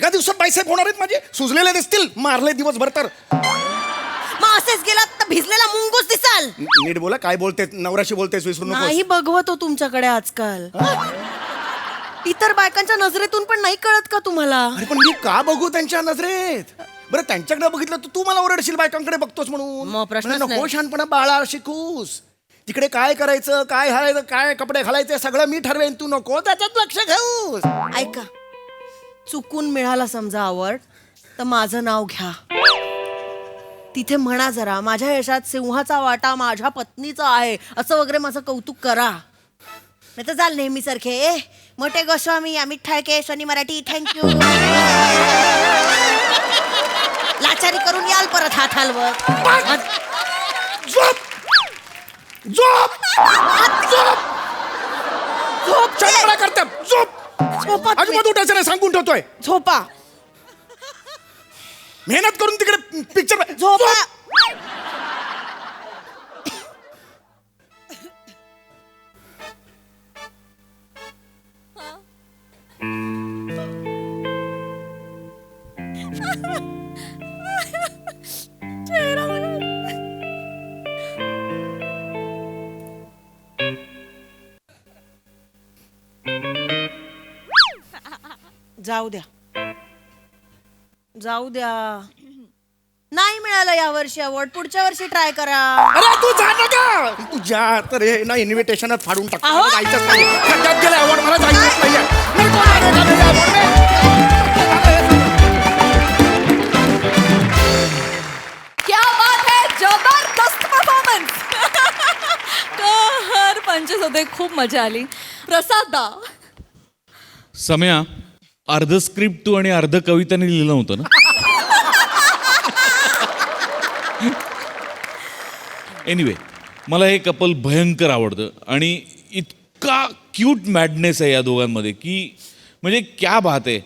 दिवसात बायसेप होणार आहेत माझे. सुजलेले दिसतील मारले दिवसभर तर. मग असेच गेलात तर भिजलेला मुंगूस दिसाल. नीट बोला. काय बोलतेस? नवऱ्याशी बोलतेस, विसरू नको. नाही बघवत हो तुमच्याकडे आजकाल. इतर बायकांच्या नजरेतून पण नाही कळत का तुम्हाला? अरे पण मी का बघू त्यांच्या नजरेत? बरं त्यांच्याकडे बघितलं तर तू मला ओरडशील बायकांकडे बघतोस म्हणून. मग प्रश्नच म्हणलं, नको नाही. शहाणपणा बाळा शिकूस. तिकडे काय करायचं, काय घालायचं, काय कपडे घालायचे सगळं मी ठरवेन. तू नको त्याच्यात लक्ष घेऊस. ऐका, चुकून मिळाला समजा अवॉर्ड तर माझं नाव घ्या. तिथे म्हणा जरा माझ्या यशात सिंहाचा वाटा माझ्या पत्नीचा आहे असं वगैरे माझं कौतुक करा. नाही तर जाल नेहमीसारखे ए मोठे गोस्वामी, अमित ठाळके, सोनी मराठी, थँक्यू. लाचारी करून याल परत हात हलवत. झोप झोप झोप झोप चला करते. झोप. झोपत अजिबात उठायचं नाही सांगून ठेवतोय. झोपा मेहनत करून तिकडे पिक्चर झोपा. जाऊ द्या जाऊ द्या. नाही मिळालं यावर्षी अवॉर्ड. पुढच्या वर्षी ट्राय करा. अरे तू जा ना का. तू जा तर हे ना इन्व्हिटेशनच फाडून टाक. अहो. मला जायचंच नाही. खड्ड्यात गेलं award, मला जायचंच नाहीये. क्या बात है, जबरदस्त परफॉर्मन्स. कहर पंचेस होते. खूप मजा आली. प्रसाद दा. सम्या, अर्ध स्क्रिप्ट तू आणि अर्ध कविताने लिहिलं होतं ना? एनिवे, मला हे कपल भयंकर आवडतं आणि इतका क्यूट मॅडनेस आहे या दोघांमध्ये की म्हणजे क्या बात आहे.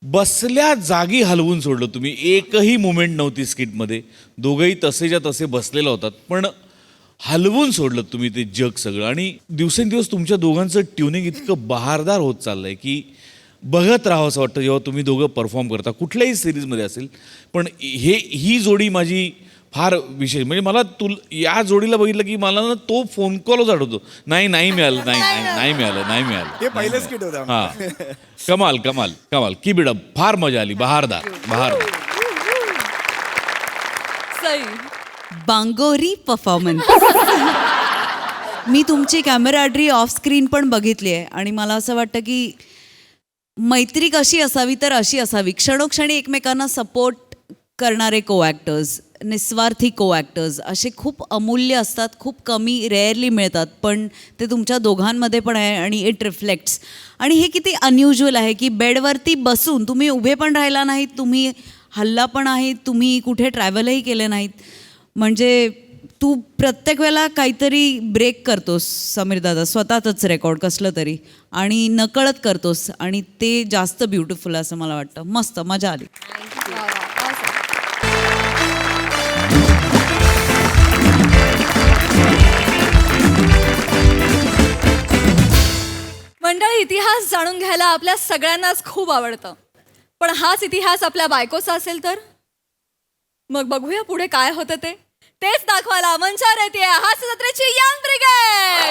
बसल्या जागी हलवून सोडलं तुम्ही. एकही मुमेंट नव्हती स्किटमध्ये. दोघंही तसेच्या तसे बसलेला होतात पण हलवून सोडलं तुम्ही ते जग सगळं. आणि दिवसेंदिवस तुमच्या दोघांचं ट्युनिंग इतकं बहारदार होत चाललंय की बघत राहावं असं वाटतं जेव्हा तुम्ही दोघं परफॉर्म करता कुठल्याही सिरीजमध्ये असेल. पण ही जोडी माझी फार विशेष. म्हणजे मला या जोडीला बघितलं की मला ना तो फोन कॉलच आठवतो. नाही मिळालं. नाही मिळालं. ते पहिलेच किट होतं. हा, कमाल कमाल कमाल. की बिडा फार मजा आली. बहारदार. सई. बांगोरी परफॉर्मन्स. मी तुमची कॅमेराड्री ऑफ स्क्रीन पण बघितली आहे आणि मला असं वाटतं की मैत्री कशी असावी तर अशी असावी, क्षणोक्षणी एकमेकांना सपोर्ट करणारे को ॲक्टर्स, निस्वार्थी को ॲक्टर्स असे खूप अमूल्य असतात, खूप कमी रेअरली मिळतात, पण ते तुमच्या दोघांमध्ये पण आहे आणि इट रिफ्लेक्ट्स. आणि हे किती अनयुज्युअल आहे की बेडवरती बसून तुम्ही उभे पण राहिला नाहीत, तुम्ही हल्ला पण आहेत, तुम्ही कुठे ट्रॅव्हलही केले नाहीत, म्हणजे तू प्रत्येक वेळेला काहीतरी ब्रेक करतोस समीर दादा, स्वतःच रेकॉर्ड कसलं तरी, आणि नकळत करतोस, आणि ते जास्त ब्युटिफुल असं मला वाटतं. मस्त मजा आली. मंडळी, इतिहास जाणून घ्यायला आपल्या सगळ्यांनाच खूप आवडतं, पण हाच इतिहास आपल्या बायकोचा असेल तर मग बघूया पुढे काय होतं ते. तेच दाखवायला मंचावर येते हास्य जत्रेची यंग ब्रिगेड.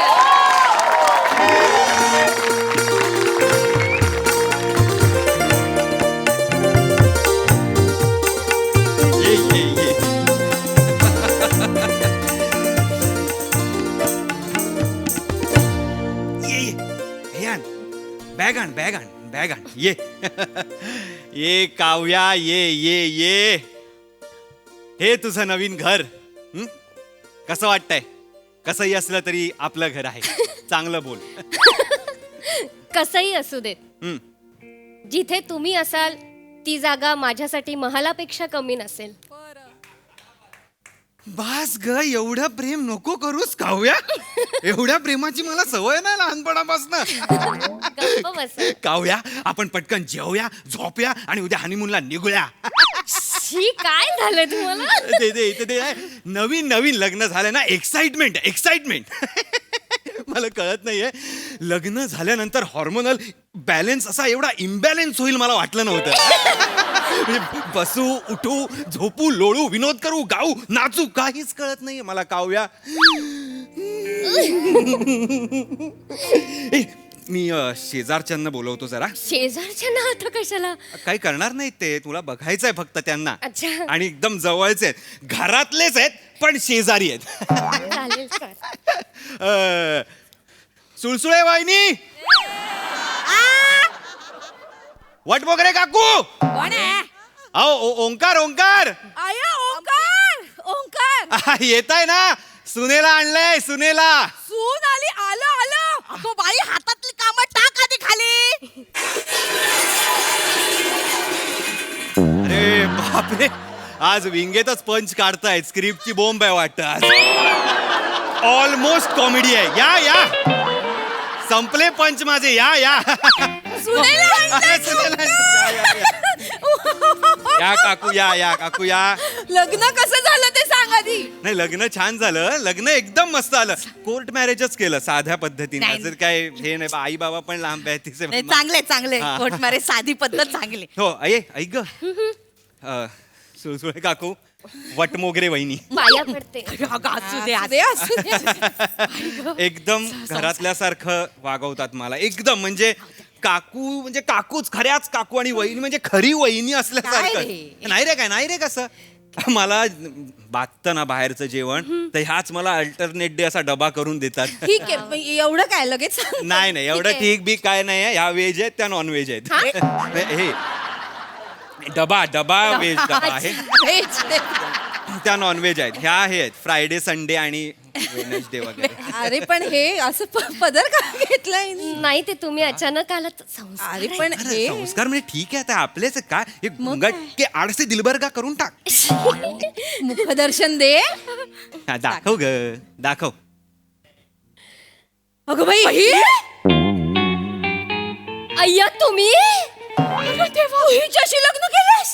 बॅग आण ये. ये काव्या, ये हे तुझं नवीन घर. कसं वाटतंय? कसंही असलं तरी आपलं घर आहे. चांगलं बोल. कसंही असू देत, जिथे तुम्ही असाल ती जागा माझ्यासाठी महालापेक्षा कमी नसेल. बास ग, एवढं प्रेम नको करूस काव्या. एवढ्या प्रेमाची मला सवय नाही लहानपणापासून. गप्प बस. काव्या, आपण पटकन जेवूया, झोपूया आणि उद्या हनीमूनला निघूया. शी, काय झालं तुम्हाला? ते नवीन नवीन लग्न झालं ना, एक्साइटमेंट. मला कळत नाहीये, लग्न झाल्यानंतर हॉर्मोनल बॅलन्स असा एवढा इम्बॅलन्स होईल मला वाटलं नव्हतं. बसू, उठू, झोपू, लोळू, विनोद करू, गाऊ, नाचू, काहीच कळत नाहीये मला काव्या. मी शेजारच्यांना बोलवतो जरा. शेजारच्या ना आता कशाला? काही करणार नाहीत ते, तुला बघायचंय फक्त त्यांना. अच्छा. आणि एकदम जवळचे आहेत, घरातलेच आहेत पण शेजारी आहेत. चालेल सर. सुळसुळे वाहिनी, वटबोगरे काकू, अहो ओंकार, येत आहे ना? सुनेला आणलंय, सुनेला. सून आली, आलं. तो बाई, हातातली कामं टाक आधी खाली. अरे बापरे, आज विंगेतच पंच काढतायत. स्क्रिप्टची बॉम्ब आहे वाटतं आज. ऑलमोस्ट कॉमेडी आहे. या संपले पंच माझे. या या काकू, या काकू या. लग्न कसं झालं ते सांग आधी. नाही, लग्न छान झालं. लग्न एकदम मस्त आलं. कोर्ट मॅरेजच केलं साध्या पद्धतीने. असं काय हे नाही. आई बाबा पण लांब आहे तिचे. चांगले कोर्ट मॅरेज, साधी पद्धत चांगली. हो, ऐक ग, सुळसुळे काकू, वटमोगरे वहिनी, पाया पडते. एकदम घरातल्यासारखं वागवतात मला. एकदम म्हणजे काकू म्हणजे काकूच, खऱ्याच काकू, आणि वहिनी म्हणजे खरी वहिनी असल्यासारखं. नाही रे कसं. मला बागतं ना बाहेरचं जेवण, तर ह्याच मला अल्टरनेट डे असा डबा करून देतात. ठीक आहे, एवढं काय लगेच? नाही एवढं ठीक बी काय नाही आहे. ह्या व्हेज आहेत, त्या नॉन व्हेज आहेत. हे डबा व्हेज डबा आहे, त्या नॉनव्हेज आहेत. ह्या हे आहेत फ्रायडे, संडे आणि वेडनेसडे वगैरे. अरे पण हे असं पदर का घेतलाय? नाही, ते तुम्ही अचानक आलात. अरे पण हे संस्कार म्हणजे ठीक आहे, आता आपलेच काय हे घुंगट के आडसे दिलबरगा करून टाक. मुखदर्शन दे. हा, दाखव ग, दाखव. अगं बाई, अय्या तुम्ही हिच्याशी लग्न केलंस?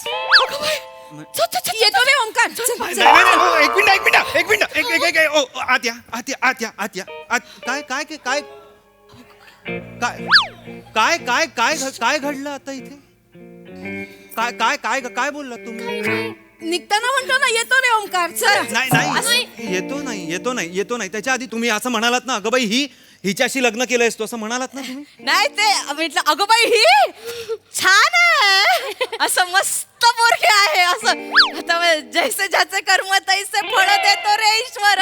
येतो रे ओंकार. नाही, एक मिनिट. काय घडलं आता इथे? काय बोलला तुम्ही? निघताना म्हणतो ना, येतो रे ओंकार. चल. नाही, येतो नाही. त्याच्या आधी तुम्ही असं म्हणालात ना, अगं बाई, हिच्याशी लग्न केलंयस तू असं म्हणालात ना तुम्ही? नाही ते म्हटलं अगं बाई ही छान आहे असं मस्त पोरगी आहे असं आता जैसे ज्याचे कर्म तैसे फळ देतो रे ईश्वर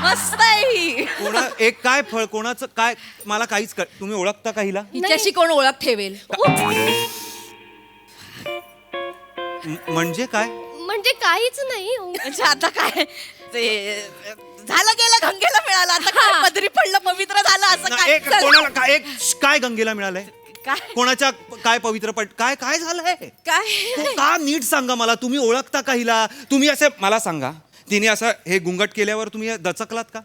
मस्त आहे ही कोणा एक काय फळ कोणाचं काय मला काहीच तुम्ही ओळखता का हिला? हिच्याशी कोण ओळख ठेवेल? म्हणजे काय? म्हणजे काहीच नाही. म्हणजे आता काय ते झालं गेलं गंगेला मिळालं आता काय पदरी पडलं पवित्र झालं असं ना, काय एक कोणाला काय एक काय गंगेला मिळालंय? काय कोणाच्या काय पवित्र पट काय काय झालंय? काय तो का नीट सांगा मला. तुम्ही ओळखता का हिला? तुम्ही असं मला सांगा तिने असं हे घुंगट केल्यावर तुम्ही दचकलात का?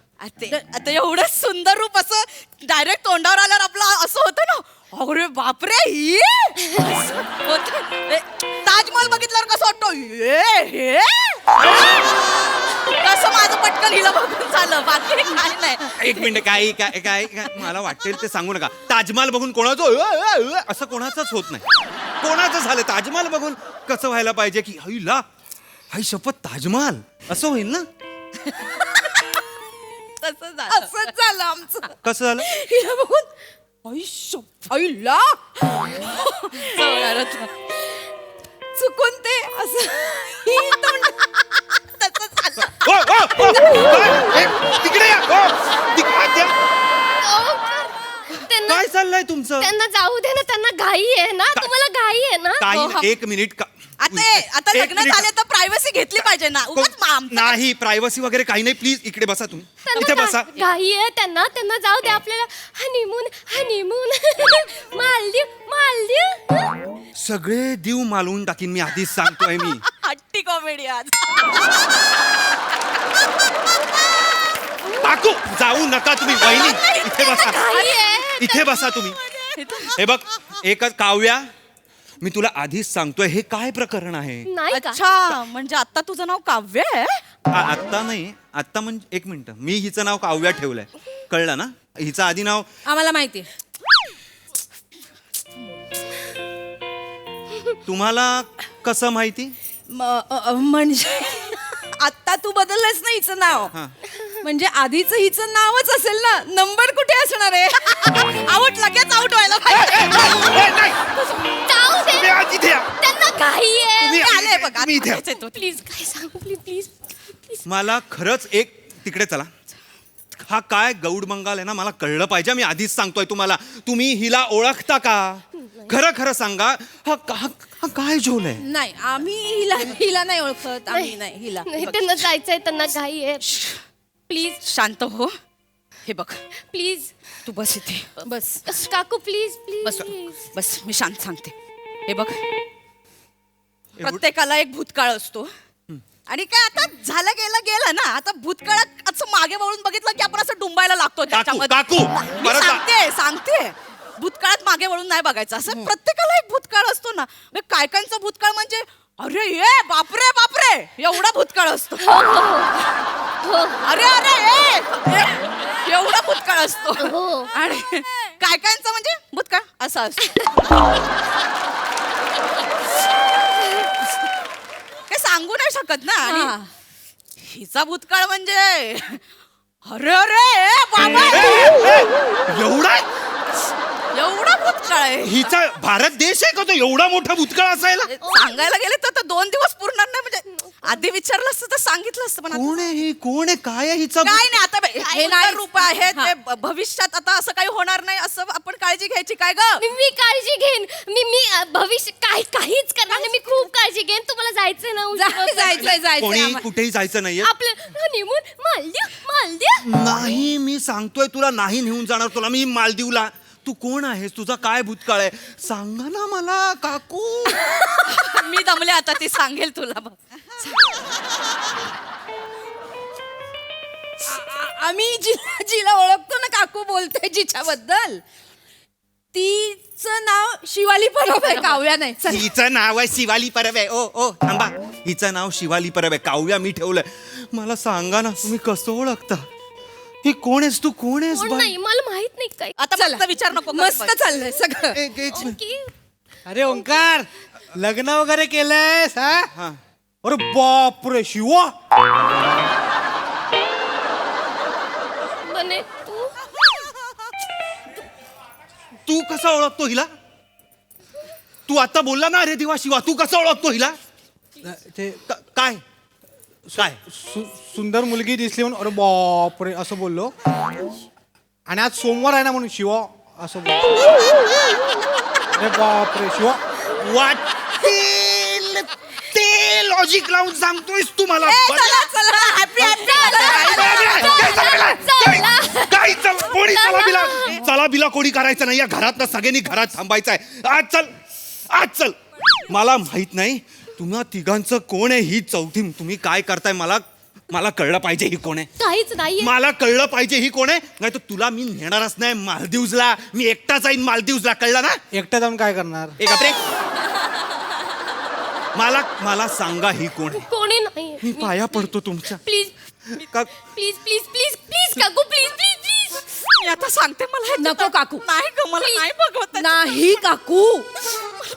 आता एवढं सुंदर रूप असं डायरेक्ट तोंडावर आल्यावर आपलं असं होतं ना अरे बापरे ही असं होतं. ताजमहल बघितल्यावर कसं वाटतं हे कसं माझं पटकन हिला बघून झालं बाकी काय नाही. एक मिनिट काय काय काय काय मला वाटेल ते सांगू नका. ताजमहाल बघून कोणाचं असं कोणाचंच होत नाही. कोणाचं झालं ताजमहाल बघून कसं व्हायला पाहिजे की हिला हाय शपथ ताजमहाल असं होईल ना? असंच झालं आमचं कसं झालं? हिला बघून आईला चुकून ते असं ही तसं झालं. ओ, ओ, ओ, तिकडे या. त्यांना काय चाललंय तुमचं? त्यांना जाऊ दे ना. त्यांना घाई आहे ना. तुम्हाला घाई आहे ना. काही एक मिनिट आता एक लग्न मिनिट. झाले तर प्रायव्हसी घेतली पाहिजे ना उगाच नाही प्रायव्हसी वगैरे काही नाही. प्लीज इकडे बसा तुम्ही. इथे त्यांना बसा. घाई आहे त्यांना. त्यांना जाऊ दे. आपल्याला हनीमून हनीमून मालदीव मालदीव. सगळे देव मालवून टाकीन मी आधीच सांगतोय मी. हट्टी कॉमेडी आज टाकू जाऊ नका तुम्ही वहिनी. इथे बसा. घाई आहे. इथे बसा तुम्ही. हे बघ एकच काव्या मी तुला आधीच सांगतोय हे काय प्रकरण आहे. नाही का? अच्छा म्हणजे आता तुझं नाव काव्य आहे आत्ता नाही आत्ता म्हणजे एक मिनिट मी हिचं नाव काव्या ठेवलंय कळलं ना. हिचं आधी नाव आम्हाला माहिती. तुम्हाला कसं माहिती? म्हणजे आता तू बदललंस ना हिचं नाव. हा. म्हणजे आधीच हिचं नावच असेल ना. नंबर कुठे असणार आहे? आउट लगेच आउट व्हायला पाहिजे जाऊ दे. इथे या. त्यांना घाई आहे. तुम्ही- आले बघ तुम्ही इथे या. प्लीज काय सांगू प्लीज प्लीज प्लीज. मला खरंच एक तिकडे चला. हा काय गौड बंगाल आहे ना मला कळलं पाहिजे. मी आधीच सांगतोय तुम्हाला. तुम्ही हिला ओळखता का? खरं खरं सांगा. हा काय झोल आहे? नाही आम्ही हिला नाही ओळखत. आम्ही नाही हिला. नाही, त्यांना जायचंय. त्यांना घाई आहे. प्लीज शांत हो. हे बघ प्लीज तू बस इथे बस काकू प्लीज बस प्लीज. बस मी शांत सांगते. हे बघ प्रत्येकाला एक भूतकाळ असतो आणि काय आता झालं गेलं ना. आता भूतकाळात असं मागे वळून बघितलं की आपण असं डुंबायला लागतो त्याच्यामध्ये. काकू, मी परत जा. सांगते भूतकाळात मागे वळून नाही बघायचं. असं प्रत्येकाला एक भूतकाळ असतो ना. काय कायचा भूतकाळ म्हणजे अरे ये बापरे बापरे एवढा भूतकाळ असतो. अरे अरे एवढा भूतकाळ असतो. आणि काय कायचा म्हणजे भूतकाळ असा असतो. काय सांगू नाही शकत ना. आणि हिचा भूतकाळ म्हणजे अरे अरे बाबा एवढा भूतकाळ आहे. हिचा भारत देश आहे का तो एवढा मोठा भूतकाळ असायला? सांगायला गेले तर 2 दिवस पुरणार नाही. म्हणजे आधी विचारलं असतं तर सांगितलं असतं पण आता- कोण आहे ही? कोण आहे? काय आहे हिचा? काय नाही आता हे नाही. नाही रूप आहे ते भविष्यात आता असं काही होणार नाही असं आपण काळजी घ्यायची काय ग. मी काळजी घेईन. मी भविष्य काहीच करणार नाही. मी खूप काळजी घेईन. तुम्हाला जायचंय ना उशिरा होतोय. कोणी कुठेही जायचं नाहीये. आपलं हनीमून मालदीव मालदीव. नाही मी सांगतोय तुला नाही नेऊन जाणार तुला मी मालदीवला. तू कोण आहेस? तुझा काय भूतकाळ आहे? सांगा ना मला काकू. मी दमले आता ती सांगेल तुला बघ. आम्ही जिला ओळखतो ना. काकू बोलते जिच्याबद्दल. तिचं नाव शिवाली परब आहे. काव्या नाही. चल. हिचं नाव आहे शिवाली परब आहे. ओ ओ थांबा. हिचं नाव शिवाली परब आहे. काव्या मी ठेवलंय. मला सांगा ना तुम्ही कसं ओळखता? ही कोण आहेस? तू कोण आहेस? कोण नाही मला माहित नाही काय. आता फक्त विचार नको करू मस्त पण. चाललंय सगळं. एक ओके. अरे ओंकार लग्न वगैरे केलंयस हा? हा. अरे बापरे शिवा. बने तू तू कसा ओळखतो हिला? तू आता बोलला ना अरे देवा शिवा, तू कसा ओळखतो हिला? ते काय काय सुंदर मुलगी दिसली म्हणून अरे बापरे असं बोललो. आणि आज सोमवार आहे ना म्हणून शिवा असं बोललो. अरे बापरे शिवा. वाटेल ते लॉजिक लावून सांगतोयस तू मला? काय कोणी चला बिला कोणी करायचं नाही, या घरात सगळ्यांनी घरात थांबायचं आहे. आज चल. मला माहित नाही तुम्हा तिघांचं कोण आहे ही चौथी. तुम्ही काय करताय मला कळलं पाहिजे ही कोण आहे. काहीच नाही. मला मला कळलं पाहिजे ही कोण आहे, नाही तर तुला मी नेणारच नाही मालदीवला. मी एकटा जाईन मालदीवला, कळलं ना? एकटा जाऊन काय करणार? एक आपले मला सांगा ही कोण आहे. कोणी नाही. मी पाया पडतो तुमच्या. प्लीज का- प्लीज प्लीज प्लीज प्लीज काकू प्लीज प्लीज प्लीज. मी आता सांगते मला नको काकू. नाही ग मला नाही बघवत. नाही काकू.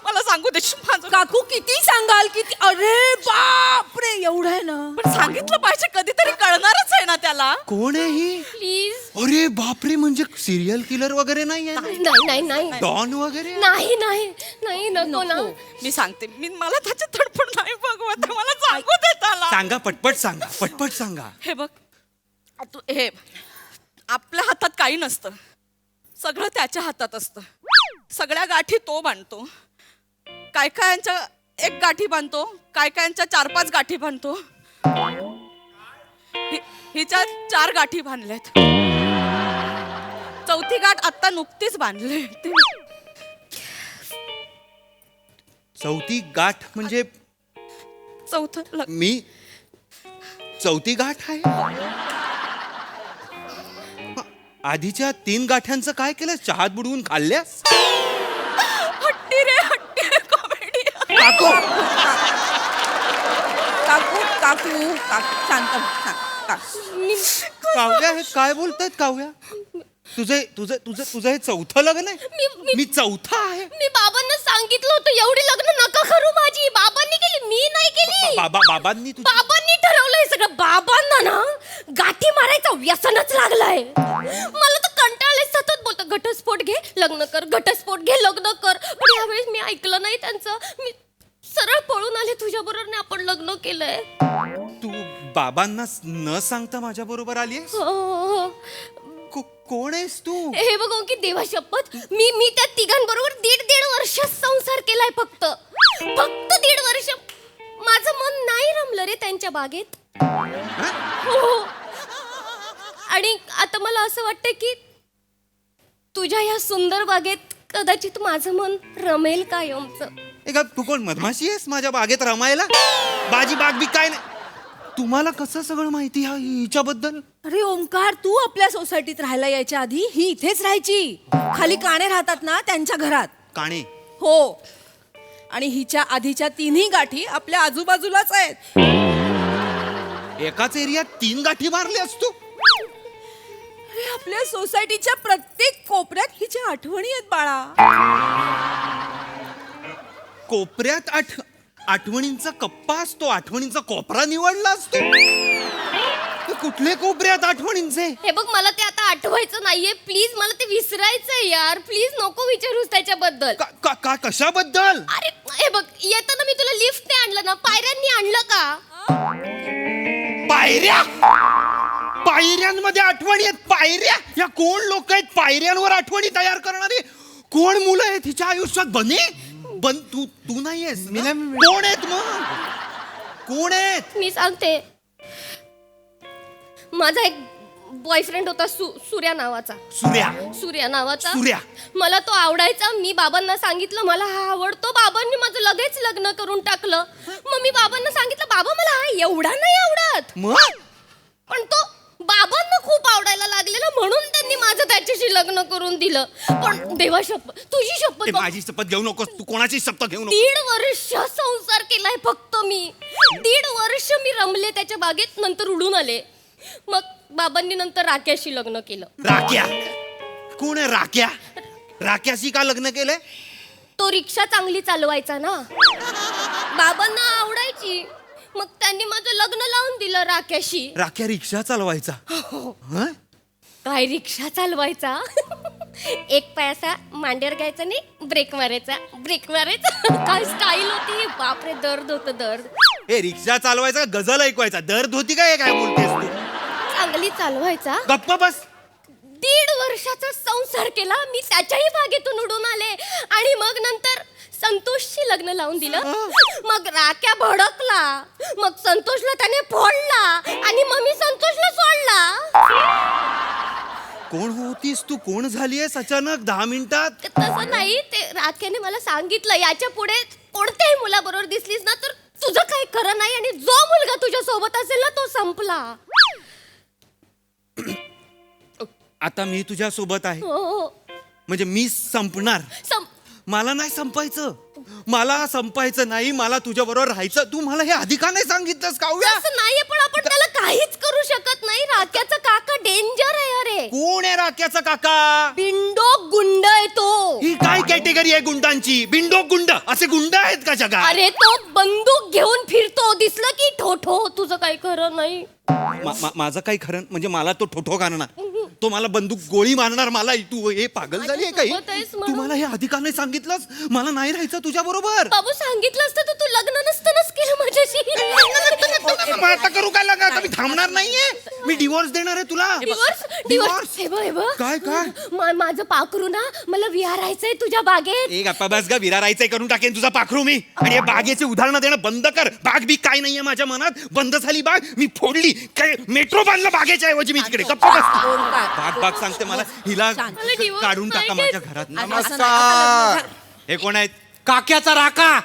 मला सांगू दे माझं. काकू किती सांगाल किती. अरे बापरे एवढं आहे ना. पण सांगितलं पाहिजे, कधीतरी कळणारच आहे ना त्याला. कोण आहे ही? प्लीज. अरे बापरे, म्हणजे सिरियल किलर वगैरे नाही आहे? नाही नाही नाही डॉन वगैरे? नाही नाही नाही नको ना. मी सांगते, मला त्याच्या तडफड नाही बघवत. मला सांगू दे त्याला. सांगा, पटपट सांगा. हे बघ हे आपल्या हातात काही नसतं, सगळं त्याच्या हातात असतं. सगळ्या गाठी तो बांधतो. काय कायांच्या एक गाठी बांधतो, काय कायांच्या 4-5 गाठी बांधतो. हिच्या 4 गाठी बांधल्यात. चौथी गाठ आता नुकतीच बांधले. चौथी गाठ म्हणजे चौथं मी चौथी गाठ आहे. आधीच्या 3 गाठ्यांचं काय केलं? चहात बुडवून खाल्ल्यास? हट्टी रे कॉमेडी. काकू काव्या, हे काय बोलतायत काव्या? तुझं हे चौथं लग्न आहे? मी चौथा आहे. मी बाबांना सांगितलं होतं एवढी लग्न नका करू माझी. बाबांनी केली, मी नाही केली. बाबांनी बाबांनी ठरवलंय सगळं. बाबांना ना गाठी मारायचं व्यसनच लागलंय. मला तर कंटाळले, सतत बोलतो घटस्फोट घे लग्न कर, घटस्फोट घे लग्न कर. पण यावेळेस मी ऐकलं नाही त्यांचं. मी सरळ पळून आले तुझ्या बरोबर. आपण लग्न केलंय. तू बाबांना न सांगता माझ्या बरोबर आली? हो. कोण आहेस तू? हे बघ की देवा शपथ, मी त्या तिघांबरोबर 1.5 वर्ष संसार केलाय. फक्त 1.5 वर्ष. माझं मन नाही रमलं रे त्यांच्या बागेत. हो. आणि आता मला असं वाटतं की तुझ्या या सुंदर बागेत कदाचित माझं मन रमेल कायमचं. तू कोण मधमाशी आहेस माझ्या बागेत रमायला? बाजी बाग बी काय नाही. तुम्हाला कसं सगळं माहिती हिच्याबद्दल? अरे ओंकार, तू आपल्या सोसायटीत राहायला यायच्या आधी ही इथेच राहायची. खाली काणे राहतात ना त्यांच्या घरात. काणे? हो. आणि हिच्या आधीच्या 3ही गाठी आपल्या आजूबाजूलाच आहेत. एकाच एरियात 3 गाठी मारली असतो? अरे आपल्या सोसायटीच्या प्रत्येक कोपऱ्यात हिच्या आठवणी आहेत बाळा. कोपऱ्यात आठवणींचा कप्पा असतो, आठवणींचा कोपरा निवडला असतो. कुठले कोपऱ्यात आठवणींचे? हे बघ मला ते आता आठवायचं नाहीये. प्लीज मला ते विसरायचंय यार. प्लीज नको विचारूस त्याच्याबद्दल. का कशाबद्दल? अरे हे बघ, येताना मी तुला लिफ्टने आणलं ना, पायऱ्यांनी आणलं का? पायऱ्यांमध्ये आठवणी आहेत? पायऱ्या? या कोण लोक आहेत पायऱ्यांवर आठवणी तयार करणारे? कोण मुलं आहेत तिच्या आयुष्यात? तू नाही आहेस? कोण आहेत मग? कोण आहेत? मी सांगते. माझा एक बॉयफ्रेंड होता सूर्या नावाचा. सूर्या नावाचा. मला तो आवडायचा. मी बाबांना सांगितलं मला हा आवडतो. बाबांनी माझं लगेच लग्न करून टाकलं. मग मी बाबांना सांगितलं बाबा मला हा एवढा नाही आवडत. पण तो बाबांना खूप आवडायला लागलेला म्हणून त्यांनी माझं त्याच्याशी लग्न करून दिलं. पण देवा शपथ, तुझी शपथ. माझी शपथ घेऊ नकोस तू. कोणाची शपथ घेऊ नको. 1.5 वर्ष संसार केलाय फक्त मी. 1.5 वर्ष मी रमले त्याच्या बागेत, नंतर उडून आले. मग बाबांनी नंतर राक्याशी लग्न केलं. राक्या? कोण आहे राक्या? राक्याशी का लग्न केलंय? तो रिक्षा चांगली चालवायचा ना, बाबांना आवडायची. मग त्यांनी माझं लग्न लावून दिलं राक्याशी. राक्या रिक्षा चालवायचा? काय रिक्षा चालवायचा? एक पाय असा मांडीवर घ्यायचा आणि ब्रेक मारायचा काय स्टाईल होती बापरे दर्द होतं दर्द हे रिक्षा चालवायचा गझल ऐकवायचा दर्द होती काय काय बोलतेस तू चांगली चालवायचा गप्पा बस 1.5 वर्षाचा संसार केला मी त्याच्याही भागेतून उडून आले आणि मग नंतर संतोषशी लग्न लावून दिलं मग राख्या भडकला मग संतोषला त्याने फोडला आणि मग मी संतोषला सोडला कोण होतीस तू कोण झालीयस अचानक 10 मिनिटात तसं नाही ते राख्याने मला सांगितलं याच्या पुढे कोणत्याही मुलाबरोबर दिसलीस ना तर तुझं काही खरं नाही आणि जो मुलगा तुझ्या सोबत असेल ना तो संपला आता मी तुझ्या सोबत आहे हो म्हणजे मी संपणार मला नाही संपायचं मला संपायचं नाही मला तुझ्या बरोबर राहायचं तू मला हे आधी का नाही सांगितलंस काव्या असं नाहीये पण आपण त्याला काहीच करू शकत नाही राख्याचा काका डेंजर आहे अरे कोण आहे राख्याचा काका बिंडो गुंड आहे तो ही काय कॅटेगरी आहे गुंडांची बिंडो गुंड असे गुंड आहेत का जगात अरे तो बंदूक घेऊन फिरतो दिसलं की ठोठो तुझं काही खरं नाही माझं काही खरं म्हणजे मला तो ठोठो घालणार तो मला बंदूक गोळी मारणार मला तू हे पागल झाली आहे काही सोबत आहेस म्हणून. तू मला हे आधी का नाही सांगितलंस मला नाही राहायचं तुझ्या बरोबर बाबू सांगितलं असतं तर तू लग्न नसतानाच केलं माझ्याशी मग आता करू काय लागा आता मी थांबणार नाहीये मी डिवोर्स देणार आहे तुला डिवोर्स हे बघ काय काय माझं पाखरू ना मला विहारायचंय तुझ्या बागेत एक गप्पा बस गा विरारायचंय करून टाकेन तुझा पाखरू मी आणि या बागेचे उदाहरणं देणं बंद कर बाग बी काय नाहीये माझ्या मनात बंद झाली बाग मी फोडली काय मेट्रो बांधलं बागेच्या ऐवजी मी तिकडे गप्पा बस बाग बाग सांगते मला हिला मला divorce काढून नाही टाका माझ्या घरात नमस्कार हे कोण आहेत काक्याचा राका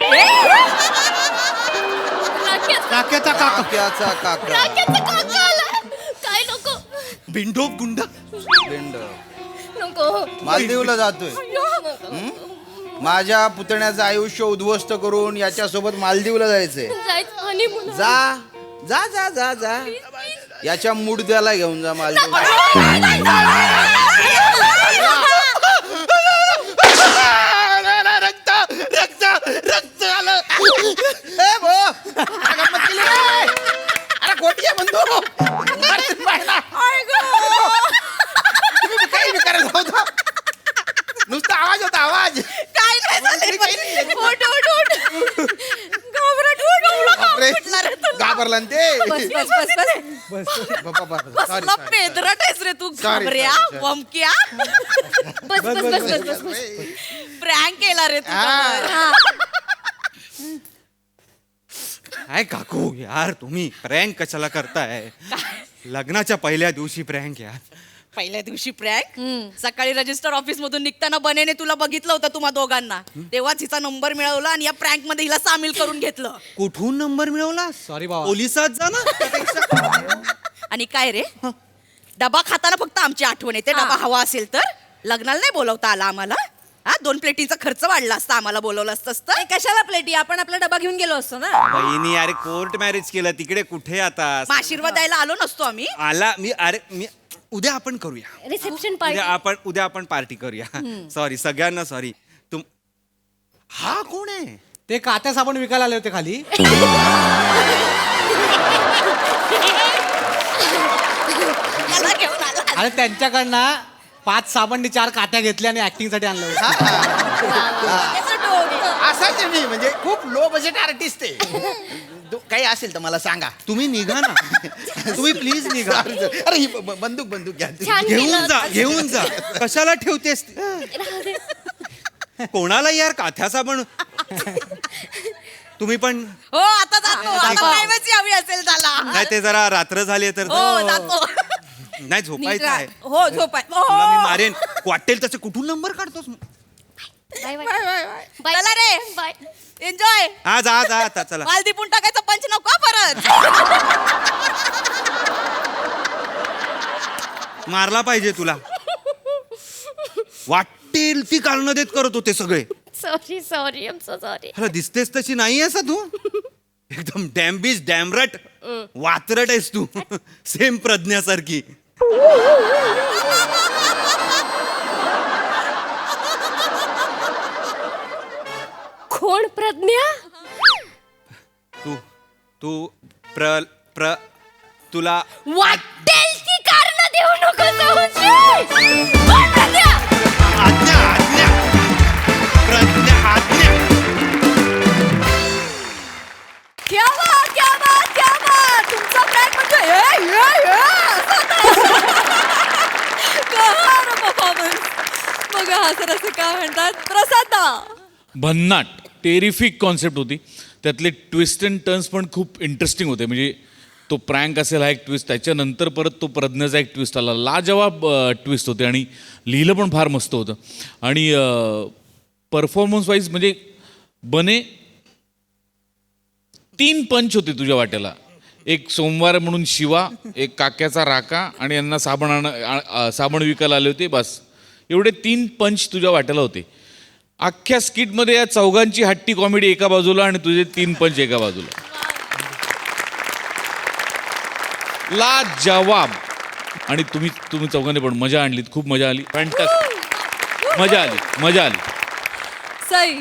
काक्याचा काका काक्याचा काका राख्याचा काका आला काय नको बिंडो गुंड बिंड नको मालदीवला जातोय माझ्या पुतण्याचं आयुष्य उद्ध्वस्त करून याच्यासोबत मालदीवला जायचंय जायचं honeymoon. जा जा जा जा जा याच्या मुडद्याला घेऊन जा मालदीव रक्त रक्त रक्त आलं ए भो काय गंमत केली रे? अरे खोटी आहे बंधू तुम्ही काही विचारत होता नुसता आवाज होता आवाज काय बापरे, घाबरला ना ते कसला पेदरट आहेस रे तू घाबऱ्या वमक्या बस बस बस बस बस बस प्रँक केला रे तू काय काकू यार तुम्ही प्रँक कशाला करताय लग्नाच्या पहिल्या दिवशी प्रँक यार पहिल्या दिवशी प्रँक सकाळी रजिस्टर ऑफिस मधून निघताना बनेने तुला बघितलं होतं तुम्हा दोघांना तेव्हाच हिचा नंबर मिळवला आणि या प्रँक मध्ये हिला सामील करून घेतलं कुठून नंबर मिळवला सॉरी बाबा पोलिसात जा ना आणि काय रे डबा खाताना फक्त आमची आठवण येते डबा हवा असेल तर लग्नाला नाही बोलवता आला आम्हाला हा 2 प्लेटीचा खर्च वाढला असता आम्हाला बोलवलं असतं कशाला प्लेटी आपण आपला डबा घेऊन गेलो असतो ना बहिणी अरे कोर्ट मॅरेज केलं तिकडे कुठे आता मग आशीर्वाद द्यायला आलो नसतो आम्ही आला मी उद्या आपण करूया रिसेप्शन पार्टी उद्या आपण पार्टी करूया सॉरी सगळ्यांना सॉरी तुम हा कोण आहे ते कात्या साबण विकायला आले होते खाली याला घेऊन आला आणि त्यांच्याकडनं 5 साबणनी 4 कात्या घेतल्या आणि ऍक्टिंग साठी आणलं होतं. असाच आहे मी म्हणजे खूप लो बजेट आर्टिस्ट आहे काही असेल तर मला सांगा तुम्ही निघा ना तुम्ही प्लीज निघा अरे ही बंदूक बंदूक घ्या छान घेऊन जा कशाला ठेवतेस कोणाला यार काथ्या साबण तुम्ही पण हो आता जातो आता privacy हवी असेल त्याला नाही ते जरा रात्र झाली तर हो जातो नाही झोपायचं आहे हो झोपाय तुला मी मारेन वाटेल तसे कुठून नंबर काढतोस बाय बाय चला रे बाय एन्जॉय हा जा आता चला माल दिपून टाकायचा पंच नको परत मारला पाहिजे तुला वाटेल ती कारण देत करत होते सगळे सॉरी एम सो सॉरी ह्याला दिसतेस तशी नाही आहेस तू एकदम डॅम्बिश डॅमरट वात्रट आहेस तू सेम प्रज्ञासारखी कोण प्रज्ञा तू तुला वाटेल ती कारण देऊ नको जाऊन कोण प्रज्ञा बघूया हा सर असं काय म्हणतात. प्रसादा. भन्नाट टेरिफिक कॉन्सेप्ट होती. त्यातले ट्विस्ट अँड टर्न्स पण खूप इंटरेस्टिंग होते. म्हणजे तो प्रँक असेल हा एक ट्विस्ट, त्याच्यानंतर परत तो प्रज्ञाचा एक ट्विस्ट आला. लाजवाब ट्विस्ट होते आणि लिहिलं पण फार मस्त होतं. आणि परफॉर्मन्स वाईज म्हणजे बने 3 पंच होते तुझ्या वाट्याला. एक सोमवार म्हणून शिवा, एक काक्याचा राका आणि यांना साबण विकायला आले होते. बस एवढे 3 पंच तुझ्या वाट्याला होते. अख्ख्या स्किटमध्ये या चौघांची हट्टी कॉमेडी एका बाजूला आणि तुझे 3 पंच एका बाजूला. लाजवाब. आणि तुम्ही चौघांनी पण मजा आणलीत. खूप मजा आली. फॅन्टास्टिक. मजा आली. सई.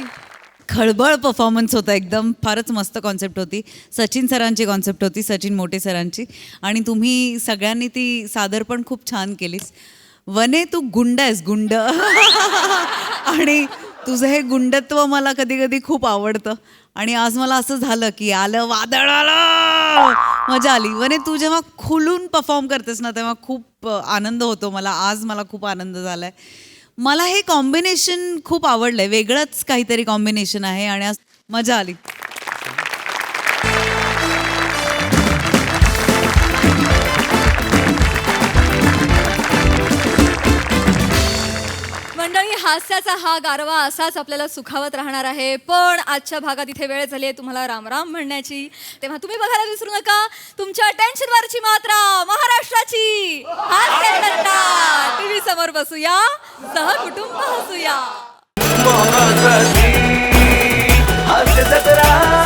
खळबळ परफॉर्मन्स होता एकदम. फारच मस्त कॉन्सेप्ट होती. सचिन सरांची कॉन्सेप्ट होती, सचिन मोटे सरांची. आणि तुम्ही सगळ्यांनी ती सादर पण खूप छान केलीस. वने तू गुंड आहेस, गुंड. आणि तुझं हे गुंडत्व मला कधी कधी खूप आवडतं. आणि आज मला असं झालं की आलं वादळ आलं, मजा आली. वने तू जेव्हा खुलून परफॉर्म करतेस ना तेव्हा खूप आनंद होतो मला. आज मला खूप आनंद झालाय. मला हे कॉम्बिनेशन खूप आवडलंय. वेगळंच काहीतरी कॉम्बिनेशन आहे आणि आज मजा आली. मंडळी, हास्याचा हा गारवा असाच आपल्याला सुखावत राहणार आहे. पण आजच्या भागात इथे वेळ झाली आहे तुम्हाला रामराम म्हणण्याची. तेव्हा तुम्ही बघायला विसरू नका तुमच्या टेन्शनवरची मात्रा महाराष्ट्राची हास्य टीव्ही समोर बसूया, सहकुटुंब हसूया. हास्य जत्रा